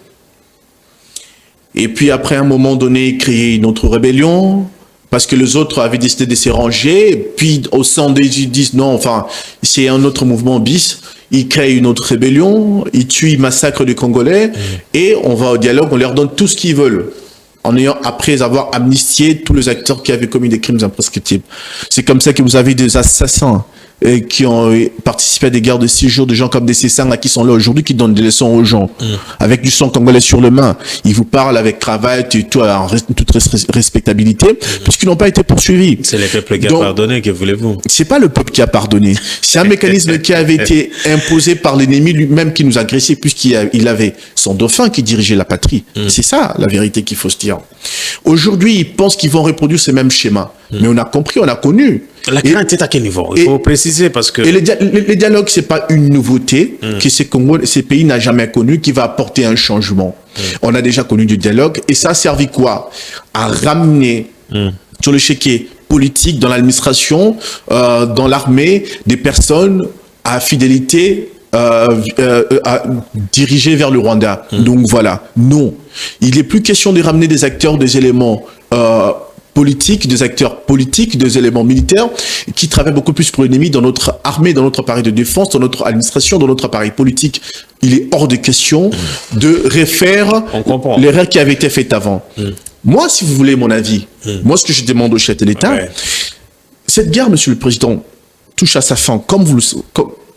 [SPEAKER 2] Et puis après, à un moment donné, ils créaient une autre rébellion, parce que les autres avaient décidé de se ranger, et puis au sein des ils disent non, enfin, c'est un autre mouvement bis. Ils créent une autre rébellion, ils tuent, ils massacrent les Congolais, et on va au dialogue, on leur donne tout ce qu'ils veulent. Après avoir amnistié tous les acteurs qui avaient commis des crimes imprescriptibles. C'est comme ça que vous avez des assassins qui ont participé à des guerres de 6 jours, des gens comme des Cessants qui sont là aujourd'hui, qui donnent des leçons aux gens, avec du sang congolais sur le main. Ils vous parlent avec cravate et tout, en toute respectabilité, puisqu'ils n'ont pas été poursuivis.
[SPEAKER 1] C'est le peuple qui a pardonné, que voulez-vous?
[SPEAKER 2] C'est pas le peuple qui a pardonné. C'est un mécanisme qui avait été imposé par l'ennemi lui-même qui nous agressait, puisqu'il avait son dauphin qui dirigeait la patrie. C'est ça, la vérité qu'il faut se dire. Aujourd'hui, ils pensent qu'ils vont reproduire ces mêmes schémas. Mais on a compris, on a connu.
[SPEAKER 1] La crainte est à quel niveau? Il faut préciser parce que...
[SPEAKER 2] Et les dialogues, c'est pas une nouveauté que ces pays n'ont jamais connu qui va apporter un changement. On a déjà connu du dialogue et ça a servi quoi? À ramener sur le chéquier politique, dans l'administration, dans l'armée, des personnes à fidélité à diriger vers le Rwanda. Donc voilà, non. Il n'est plus question de ramener des acteurs, des éléments politiques, des acteurs politiques, des éléments militaires qui travaillent beaucoup plus pour l'ennemi dans notre armée, dans notre appareil de défense, dans notre administration, dans notre appareil politique. Il est hors de question de refaire l'erreur qui avait été faite avant. Moi, si vous voulez mon avis, moi, ce que je demande au chef de l'État, cette guerre, Monsieur le Président, touche à sa fin, comme vous le savez.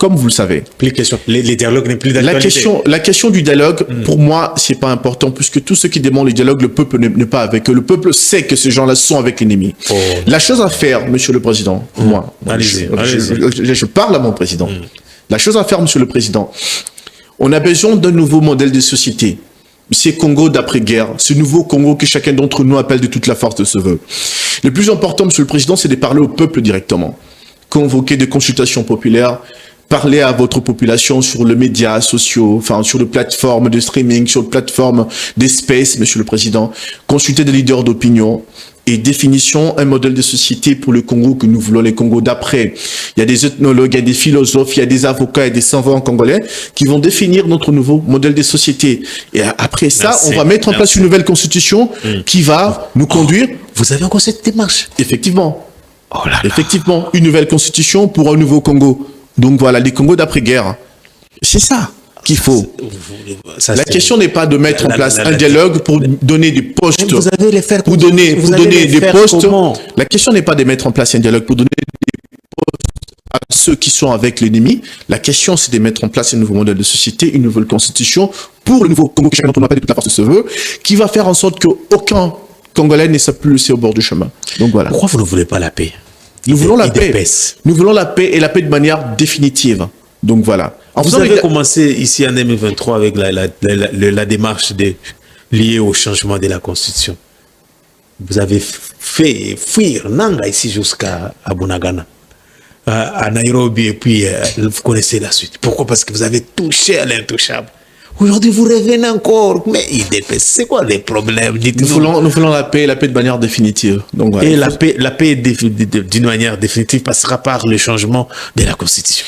[SPEAKER 2] comme vous le savez.
[SPEAKER 1] Plus question. Les dialogues n'est plus d'actualité.
[SPEAKER 2] La question du dialogue, pour moi, c'est pas important, puisque tous ceux qui demandent le dialogue, le peuple n'est pas avec eux. Le peuple sait que ces gens-là sont avec l'ennemi.
[SPEAKER 1] Oh.
[SPEAKER 2] La chose à faire, Monsieur le Président, moi, je parle à mon président. La chose à faire, Monsieur le Président, on a besoin d'un nouveau modèle de société. C'est Congo d'après-guerre, ce nouveau Congo que chacun d'entre nous appelle de toute la force de ce vœu. Le plus important, Monsieur le Président, c'est de parler au peuple directement. Convoquer des consultations populaires, parler à votre population sur les médias sociaux, enfin sur les plateformes de streaming, sur les plateformes d'espèces, Monsieur le Président, consulter des leaders d'opinion et définition un modèle de société pour le Congo que nous voulons, les Congos d'après. Il y a des ethnologues, il y a des philosophes, il y a des avocats et des savants congolais qui vont définir notre nouveau modèle de société. Et après ça, on va mettre en place une nouvelle constitution qui va nous conduire.
[SPEAKER 1] Vous avez encore cette démarche?
[SPEAKER 2] Effectivement.
[SPEAKER 1] Oh là là.
[SPEAKER 2] Effectivement, une nouvelle constitution pour un nouveau Congo. Donc voilà, les Congos d'après-guerre. C'est ça qu'il faut. La question n'est pas de mettre en place un dialogue pour donner des postes.
[SPEAKER 1] Vous allez les faire
[SPEAKER 2] pour donner des postes. La question n'est pas de mettre en place un dialogue pour donner des postes à ceux qui sont avec l'ennemi. La question, c'est de mettre en place un nouveau modèle de société, une nouvelle constitution pour le nouveau Congo que chacun d'entre nous appelle de toute la force de ce vœu, qui va faire en sorte qu'aucun Congolais ne soit plus laissé au bord du chemin. Donc voilà.
[SPEAKER 1] Pourquoi vous ne voulez pas la paix?
[SPEAKER 2] Nous voulons la paix. Nous voulons la paix et la paix de manière définitive. Donc voilà.
[SPEAKER 1] Vous avez commencé ici en 2023 avec la démarche liée au changement de la Constitution. Vous avez fait fuir Nanga ici jusqu'à Bunagana, à Nairobi, et puis vous connaissez la suite. Pourquoi? Parce que vous avez touché à l'intouchable. Aujourd'hui, vous revenez encore. Mais c'est quoi les problèmes?
[SPEAKER 2] Nous voulons la paix de manière définitive. Donc, voilà.
[SPEAKER 1] Et la paix d'une manière définitive passera par le changement de la Constitution.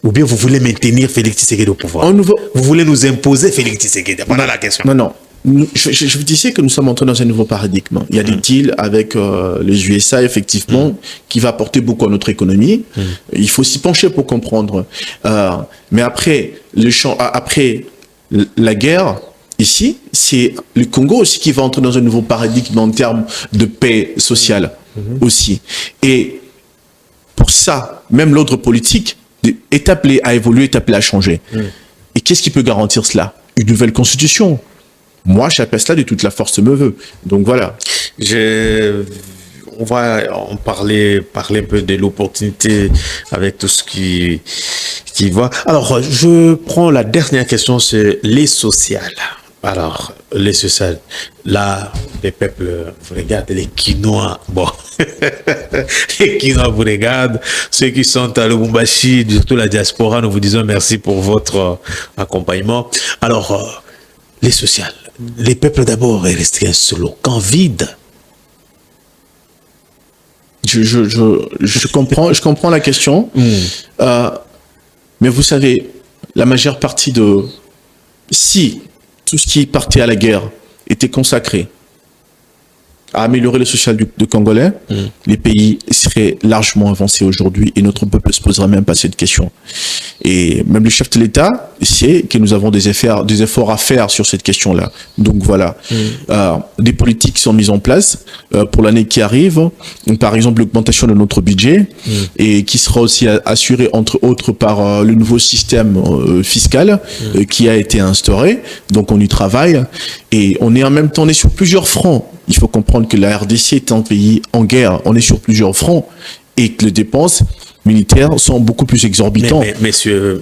[SPEAKER 1] Ou bien vous voulez maintenir Félix Tshisekedi au pouvoir? Vous voulez nous imposer Félix Tshisekedi? Voilà la question.
[SPEAKER 2] Non. Je vous disais que nous sommes entrés dans un nouveau paradigme. Il y a des deals avec les USA, effectivement, qui va apporter beaucoup à notre économie. Il faut s'y pencher pour comprendre. Mais après, la guerre, ici, c'est le Congo aussi qui va entrer dans un nouveau paradigme en termes de paix sociale aussi. Et pour ça, même l'ordre politique est appelé à évoluer, est appelé à changer. Et qu'est-ce qui peut garantir cela? Une nouvelle constitution. Moi, j'appelle cela de toute la force me veut. Donc voilà.
[SPEAKER 1] On va en parler un peu de l'opportunité avec tout ce qui va. Alors, je prends la dernière question, c'est les sociales. Alors, les sociales, là, les peuples vous regardent, les Quinois, bon, les Quinois vous regardent, ceux qui sont à Lubumbashi, surtout la diaspora, nous vous disons merci pour votre accompagnement. Alors, les sociales, les peuples d'abord est resté un slogan vide.
[SPEAKER 2] Je comprends la question, mais vous savez, la majeure partie si tout ce qui partait à la guerre était consacré à améliorer le social du Congolais, les pays seraient largement avancés aujourd'hui et notre peuple ne se poserait même pas cette question. Et même le chef de l'État sait que nous avons des efforts à faire sur cette question-là. Donc voilà, des politiques sont mises en place pour l'année qui arrive. Par exemple, l'augmentation de notre budget et qui sera aussi assurée entre autres par le nouveau système fiscal qui a été instauré. Donc on y travaille et on est en même temps, on est sur plusieurs fronts. Il faut comprendre que la RDC est un pays en guerre. On est sur plusieurs fronts et que les dépenses militaires sont beaucoup plus exorbitantes.
[SPEAKER 1] Mais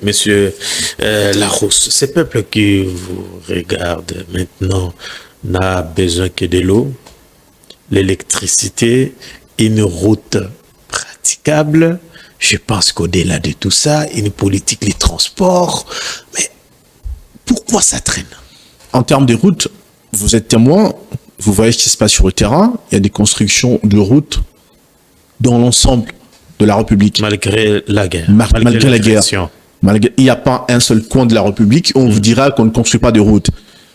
[SPEAKER 1] monsieur Larousse, ces peuples qui vous regardent maintenant n'a besoin que de l'eau, l'électricité, une route praticable. Je pense qu'au-delà de tout ça, une politique, les transports. Mais pourquoi ça traîne?
[SPEAKER 2] En termes de routes, vous êtes témoin. Vous voyez ce qui se passe sur le terrain. Il y a des constructions de routes dans l'ensemble de la République.
[SPEAKER 1] Malgré la guerre.
[SPEAKER 2] Malgré la guerre. Il n'y a pas un seul coin de la République où on vous dira qu'on ne construit pas de routes.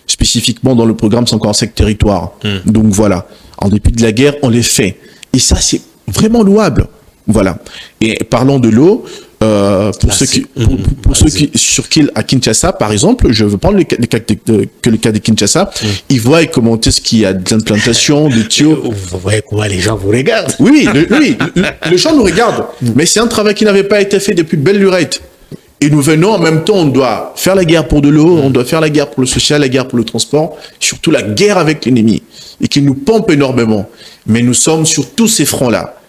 [SPEAKER 2] Spécifiquement dans le programme 145 territoires. Donc voilà. En dépit de la guerre, on les fait. Et ça, c'est vraiment louable. Voilà. Et parlons de l'eau. Pour ceux qui sur qui à Kinshasa par exemple, je veux prendre le cas de Kinshasa, ils voient comment est-ce qu'il y a de l'implantation de tuyaux.
[SPEAKER 1] Vous voyez comment les gens vous regardent.
[SPEAKER 2] Oui, les gens nous regardent, mais c'est un travail qui n'avait pas été fait depuis belle lurette. Et nous venons, en même temps, on doit faire la guerre pour de l'eau, on doit faire la guerre pour le social, la guerre pour le transport, surtout la guerre avec l'ennemi, et qui nous pompe énormément. Mais nous sommes sur tous ces fronts-là.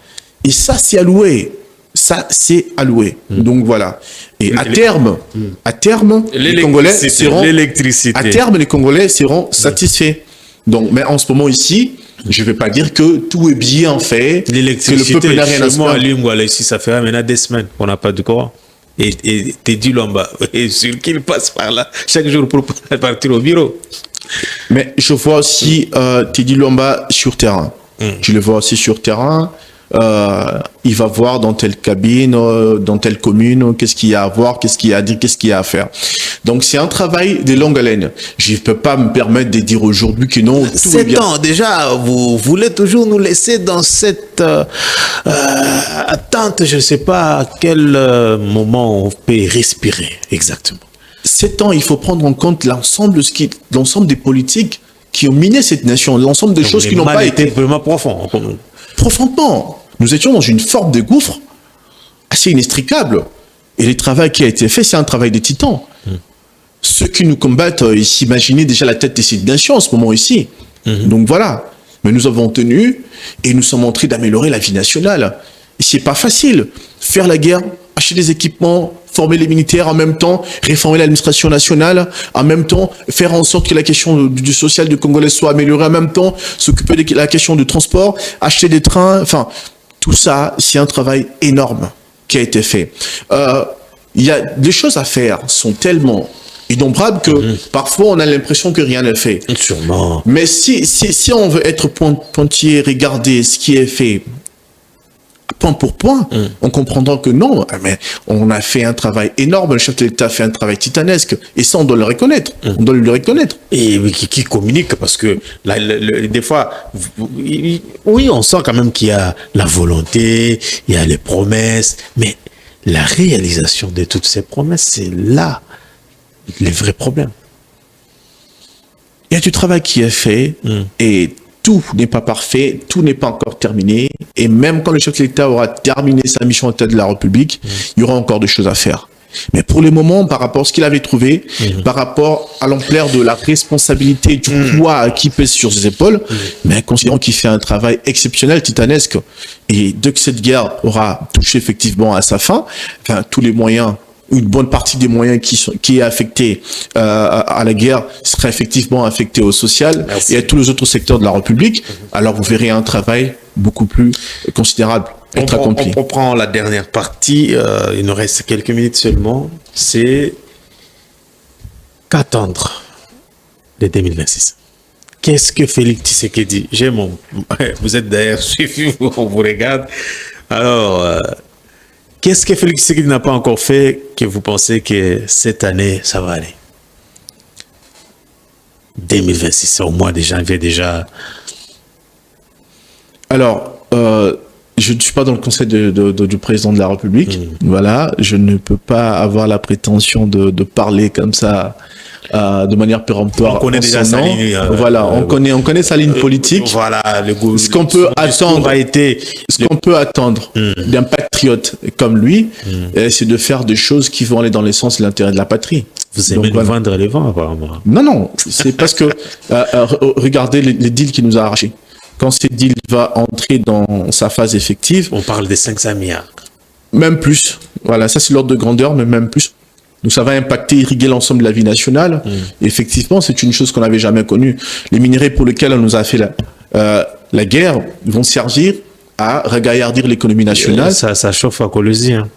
[SPEAKER 2] Et ça, c'est alloué. Ça, c'est alloué. Donc voilà. Et à terme, les Congolais seront,
[SPEAKER 1] l'électricité.
[SPEAKER 2] à terme, les Congolais seront satisfaits. Donc, mais en ce moment ici, je ne vais pas dire que tout est bien fait, que le peuple n'a rien à se plaindre.
[SPEAKER 1] Ici, ça fait maintenant des semaines qu'on n'a pas de courant. Et Teddy Lomba, et sûr qu'il passe par là chaque jour pour partir au bureau.
[SPEAKER 2] Mais je vois aussi Teddy Lomba sur terrain. Je le vois aussi sur terrain. Il va voir dans telle cabine, dans telle commune, qu'est-ce qu'il y a à voir, qu'est-ce qu'il y a à dire, qu'est-ce qu'il y a à faire. Donc c'est un travail de longue haleine. Je ne peux pas me permettre de dire aujourd'hui que non, tout est bien.
[SPEAKER 1] 7 ans déjà, vous voulez toujours nous laisser dans cette attente, je ne sais pas à quel moment on peut respirer exactement.
[SPEAKER 2] 7 ans, il faut prendre en compte l'ensemble des politiques qui ont miné cette nation, l'ensemble des choses qui n'ont pas été
[SPEAKER 1] vraiment profond.
[SPEAKER 2] Profondément. Nous étions dans une forme de gouffre assez inextricable. Et le travail qui a été fait, c'est un travail de titans. Ceux qui nous combattent, ils s'imaginaient déjà la tête de cette nation en ce moment ici. Donc voilà. Mais nous avons tenu et nous sommes en train d'améliorer la vie nationale. Et c'est pas facile. Faire la guerre, acheter des équipements, former les militaires en même temps, réformer l'administration nationale, en même temps, faire en sorte que la question du social du Congolais soit améliorée, en même temps, s'occuper de la question du transport, acheter des trains, enfin, tout ça, c'est un travail énorme qui a été fait. Il y a des choses à faire, sont tellement innombrables que parfois on a l'impression que rien n'est fait.
[SPEAKER 1] Sûrement.
[SPEAKER 2] Mais si on veut être pointillé, regarder ce qui est fait, point pour point, on comprendra que non, mais on a fait un travail énorme, le chef de l'État a fait un travail titanesque, et ça on doit le reconnaître, on doit le reconnaître.
[SPEAKER 1] Et qui communique, parce que là, des fois, oui, on sent quand même qu'il y a la volonté, il y a les promesses, mais la réalisation de toutes ces promesses, c'est là le vrai problème.
[SPEAKER 2] Il y a du travail qui est fait, et tout n'est pas parfait, tout n'est pas encore terminé. Et même quand le chef de l'État aura terminé sa mission en tête de la République, il y aura encore des choses à faire. Mais pour le moment, par rapport à ce qu'il avait trouvé, par rapport à l'ampleur de la responsabilité, du poids qui pèse sur ses épaules, mais considérons qu'il fait un travail exceptionnel, titanesque. Et dès que cette guerre aura touché effectivement à sa fin, enfin, tous les moyens, une bonne partie des moyens qui est affecté à la guerre sera effectivement affecté au social. Merci. Et à tous les autres secteurs de la République. Alors vous verrez un travail beaucoup plus considérable, être accompli.
[SPEAKER 1] On prend la dernière partie, il nous reste quelques minutes seulement, c'est qu'attendre de 2026. Qu'est-ce que Félix Tshisekedi, vous êtes d'ailleurs suivi, on vous regarde, alors... qu'est-ce que Félix Tshisekedi n'a pas encore fait que vous pensez que cette année, ça va aller? 2026, au mois de janvier déjà.
[SPEAKER 2] Alors, je ne suis pas dans le conseil du président de la République. Voilà, je ne peux pas avoir la prétention de parler comme ça de manière péremptoire.
[SPEAKER 1] On connaît déjà sa ligne.
[SPEAKER 2] Voilà, on connaît sa ligne politique.
[SPEAKER 1] Voilà,
[SPEAKER 2] ce qu'on peut attendre d'un patriote comme lui, c'est de faire des choses qui vont aller dans le sens de l'intérêt de la patrie.
[SPEAKER 1] Vous aimez nous vendre les vents, apparemment.
[SPEAKER 2] Non, c'est parce que regardez les deals qu'il nous a arrachés. Quand ce deal va entrer dans sa phase effective,
[SPEAKER 1] on parle de 500 milliards.
[SPEAKER 2] Même plus. Voilà, ça c'est l'ordre de grandeur, mais même plus. Donc ça va impacter, irriguer l'ensemble de la vie nationale. Effectivement, c'est une chose qu'on n'avait jamais connue. Les minerais pour lesquels on nous a fait la guerre vont servir à regaillardir l'économie nationale.
[SPEAKER 1] Ça chauffe à Colosie, hein,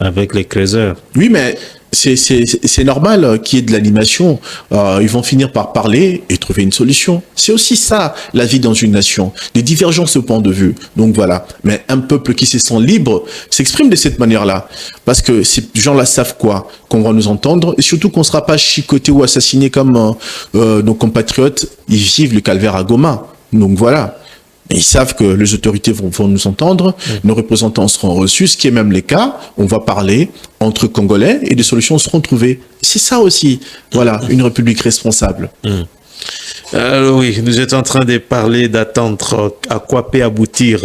[SPEAKER 1] avec les creuseurs.
[SPEAKER 2] Oui, mais c'est normal qu'il y ait de l'animation. Ils vont finir par parler et trouver une solution. C'est aussi ça, la vie dans une nation. Des divergences de point de vue. Donc voilà. Mais un peuple qui se sent libre s'exprime de cette manière-là. Parce que ces gens-là savent quoi? Qu'on va nous entendre. Et surtout qu'on ne sera pas chicoté ou assassiné comme nos compatriotes. Ils vivent le calvaire à Goma. Donc voilà. Et ils savent que les autorités vont nous entendre, nos représentants seront reçus, ce qui est même le cas. On va parler entre Congolais et des solutions seront trouvées. C'est ça aussi, voilà, une république responsable.
[SPEAKER 1] Oui, nous étions en train de parler d'attendre à quoi peut aboutir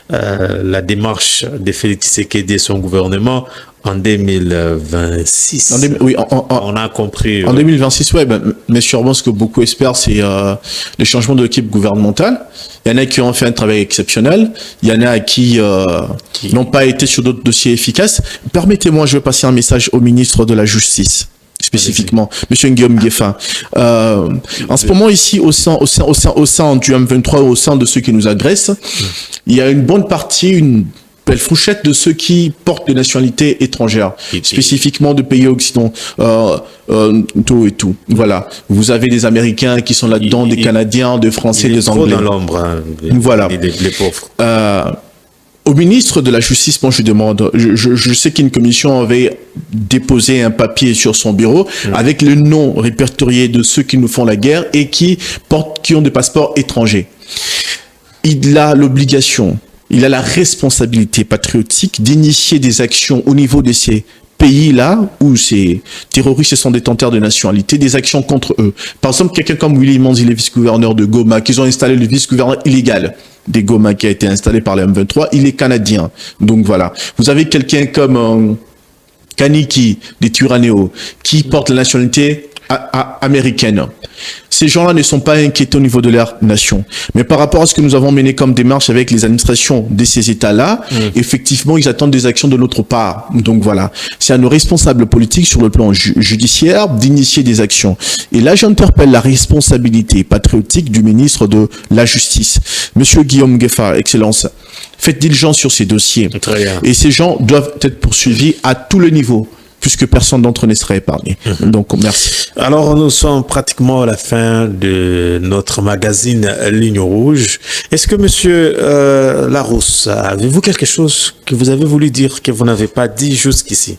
[SPEAKER 1] la démarche de Félix Tshisekedi et son gouvernement en 2026.
[SPEAKER 2] Oui,
[SPEAKER 1] on a compris.
[SPEAKER 2] En 2026, ouais, mais sûrement ce que beaucoup espèrent, c'est le changement de l'équipe gouvernementale. Il y en a qui ont fait un travail exceptionnel. Il y en a qui n'ont pas été sur d'autres dossiers efficaces. Permettez-moi, je vais passer un message au ministre de la Justice. Spécifiquement, Monsieur Guillaume Gueffin. En ce moment ici, au sein du M23, au sein de ceux qui nous agressent, il y a une bonne partie, une belle fourchette de ceux qui portent des nationalités étrangères, spécifiquement de pays occidentaux, tout et tout. Voilà. Vous avez des Américains qui sont là-dedans, des Canadiens, des Français, des Anglais.
[SPEAKER 1] Dans l'ombre, hein,
[SPEAKER 2] voilà.
[SPEAKER 1] Les pauvres.
[SPEAKER 2] Au ministre de la Justice, moi je demande, je sais qu'une commission avait déposé un papier sur son bureau avec le nom répertorié de ceux qui nous font la guerre et qui ont des passeports étrangers. Il a l'obligation, il a la responsabilité patriotique d'initier des actions au niveau de ces pays-là où ces terroristes sont détenteurs de nationalité, des actions contre eux. Par exemple, quelqu'un comme Willy Manzi, le vice-gouverneur de Goma, qu'ils ont installé le vice-gouverneur illégal des Goma qui a été installé par les M23, il est canadien. Donc voilà. Vous avez quelqu'un comme Kaniki, des Turanéo, qui porte la nationalité américaine. Ces gens-là ne sont pas inquiétés au niveau de leur nation. Mais par rapport à ce que nous avons mené comme démarche avec les administrations de ces États-là, effectivement, ils attendent des actions de l'autre part. Donc voilà. C'est à nos responsables politiques sur le plan judiciaire d'initier des actions. Et là, j'interpelle la responsabilité patriotique du ministre de la Justice. Monsieur Guillaume Gueffin, Excellence, faites diligence sur ces dossiers.
[SPEAKER 1] Très bien.
[SPEAKER 2] Et ces gens doivent être poursuivis à tous les niveaux, puisque personne d'entre eux ne sera épargné. Donc, merci.
[SPEAKER 1] Alors, nous sommes pratiquement à la fin de notre magazine Ligne Rouge. Est-ce que, monsieur Larousse, avez-vous quelque chose que vous avez voulu dire que vous n'avez pas dit jusqu'ici?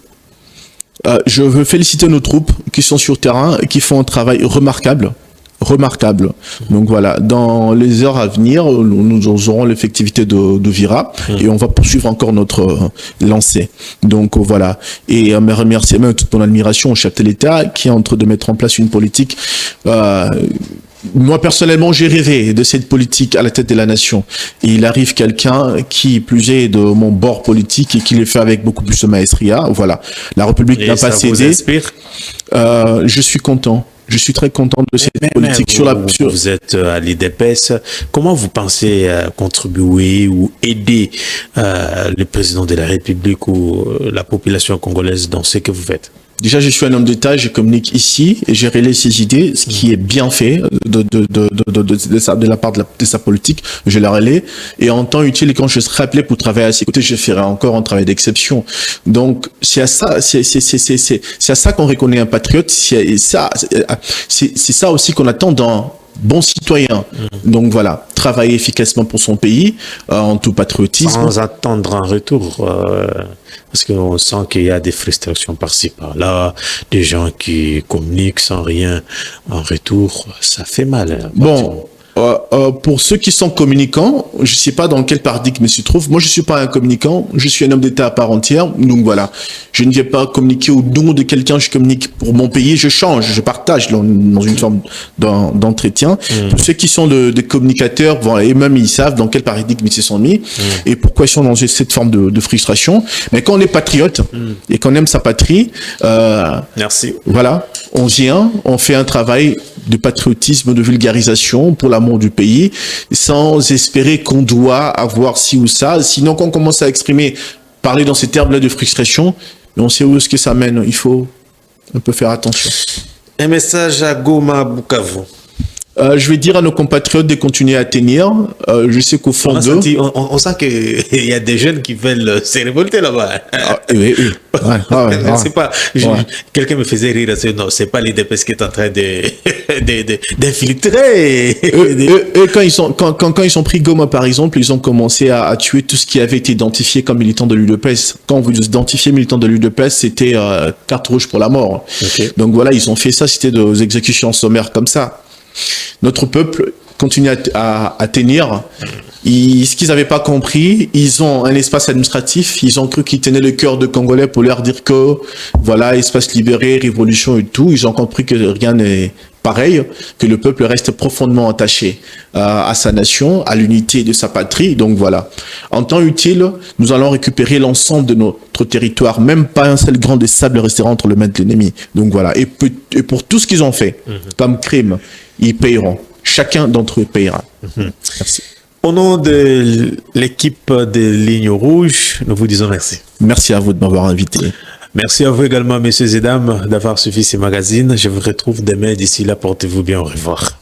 [SPEAKER 2] Je veux féliciter nos troupes qui sont sur terrain et qui font un travail remarquable. Donc voilà, dans les heures à venir, nous aurons l'effectivité de Vira et on va poursuivre encore notre lancée. Donc voilà, et mes remerciements, toute mon admiration au chef de l'État qui est en train de mettre en place une politique. Moi personnellement, j'ai rêvé de cette politique à la tête de la nation. Et il arrive quelqu'un qui plus est de mon bord politique et qui le fait avec beaucoup plus de maestria. Voilà, la République n'a pas cédé. Je suis content. Je suis très content de cette politique.
[SPEAKER 1] Vous êtes à l'IDPS. Comment vous pensez contribuer ou aider le président de la République ou la population congolaise dans ce que vous faites?
[SPEAKER 2] Déjà, je suis un homme d'État, je communique ici et j'ai relayé ses idées, ce qui est bien fait de la part de sa politique. Je la relaie et en temps utile, quand je serai appelé pour travailler à ses côtés, je ferai encore un travail d'exception. Donc, c'est à ça qu'on reconnaît un patriote. C'est ça aussi qu'on attend d'un bon citoyen. Donc voilà, travailler efficacement pour son pays, en tout patriotisme.
[SPEAKER 1] Sans attendre un retour, parce qu'on sent qu'il y a des frustrations par-ci, par-là, des gens qui communiquent sans rien en retour, ça fait mal.
[SPEAKER 2] Bon. Pour ceux qui sont communicants, je sais pas dans quel paradigme ils se trouvent. Moi, je suis pas un communicant, je suis un homme d'État à part entière. Donc voilà, je ne viens pas communiquer au nom de quelqu'un, je communique pour mon pays, je change, je partage dans une forme d'entretien. Pour ceux qui sont des communicateurs, voilà, et même ils savent dans quel paradigme ils se sont mis et pourquoi ils sont dans cette forme de frustration. Mais quand on est patriote et qu'on aime sa patrie,
[SPEAKER 1] merci.
[SPEAKER 2] Voilà, on vient, on fait un travail de patriotisme, de vulgarisation pour l'amour du pays, sans espérer qu'on doit avoir ci ou ça. Sinon, quand on commence à parler dans ces termes-là de frustration, on sait où est-ce que ça mène. Il faut un peu faire attention.
[SPEAKER 1] Un message à Goma, Bukavu.
[SPEAKER 2] Je vais dire à nos compatriotes de continuer à tenir. Je sais qu'au fond d'eux...
[SPEAKER 1] On sent qu'il y a des jeunes qui veulent se révolter là-bas.
[SPEAKER 2] Oui.
[SPEAKER 1] C'est pas... Quelqu'un me faisait rire. Non, c'est pas l'IDPS qui est en train d'infiltrer.
[SPEAKER 2] Et quand ils sont pris Goma, par exemple, ils ont commencé à tuer tout ce qui avait été identifié comme militant de l'UDPS. Quand vous identifiez militant de l'UDPS, c'était carte rouge pour la mort. Okay. Donc voilà, ils ont fait ça. C'était des exécutions sommaires comme ça. Notre peuple continue à tenir. Ce qu'ils n'avaient pas compris, ils ont un espace administratif, ils ont cru qu'ils tenaient le cœur de Congolais pour leur dire que, voilà, espace libéré, révolution et tout. Ils ont compris que rien n'est pareil, que le peuple reste profondément attaché à sa nation, à l'unité de sa patrie. Donc voilà. En temps utile, nous allons récupérer l'ensemble de notre territoire. Même pas un seul grain de sable restera entre les mains de l'ennemi. Donc voilà. Et pour tout ce qu'ils ont fait, comme crime, ils payeront. Chacun d'entre eux payera. Merci.
[SPEAKER 1] Au nom de l'équipe de Ligne Rouge, nous vous disons merci.
[SPEAKER 2] Merci à vous de m'avoir invité.
[SPEAKER 1] Merci à vous également, messieurs et dames, d'avoir suivi ces magazines. Je vous retrouve demain. D'ici là, portez-vous bien. Au revoir.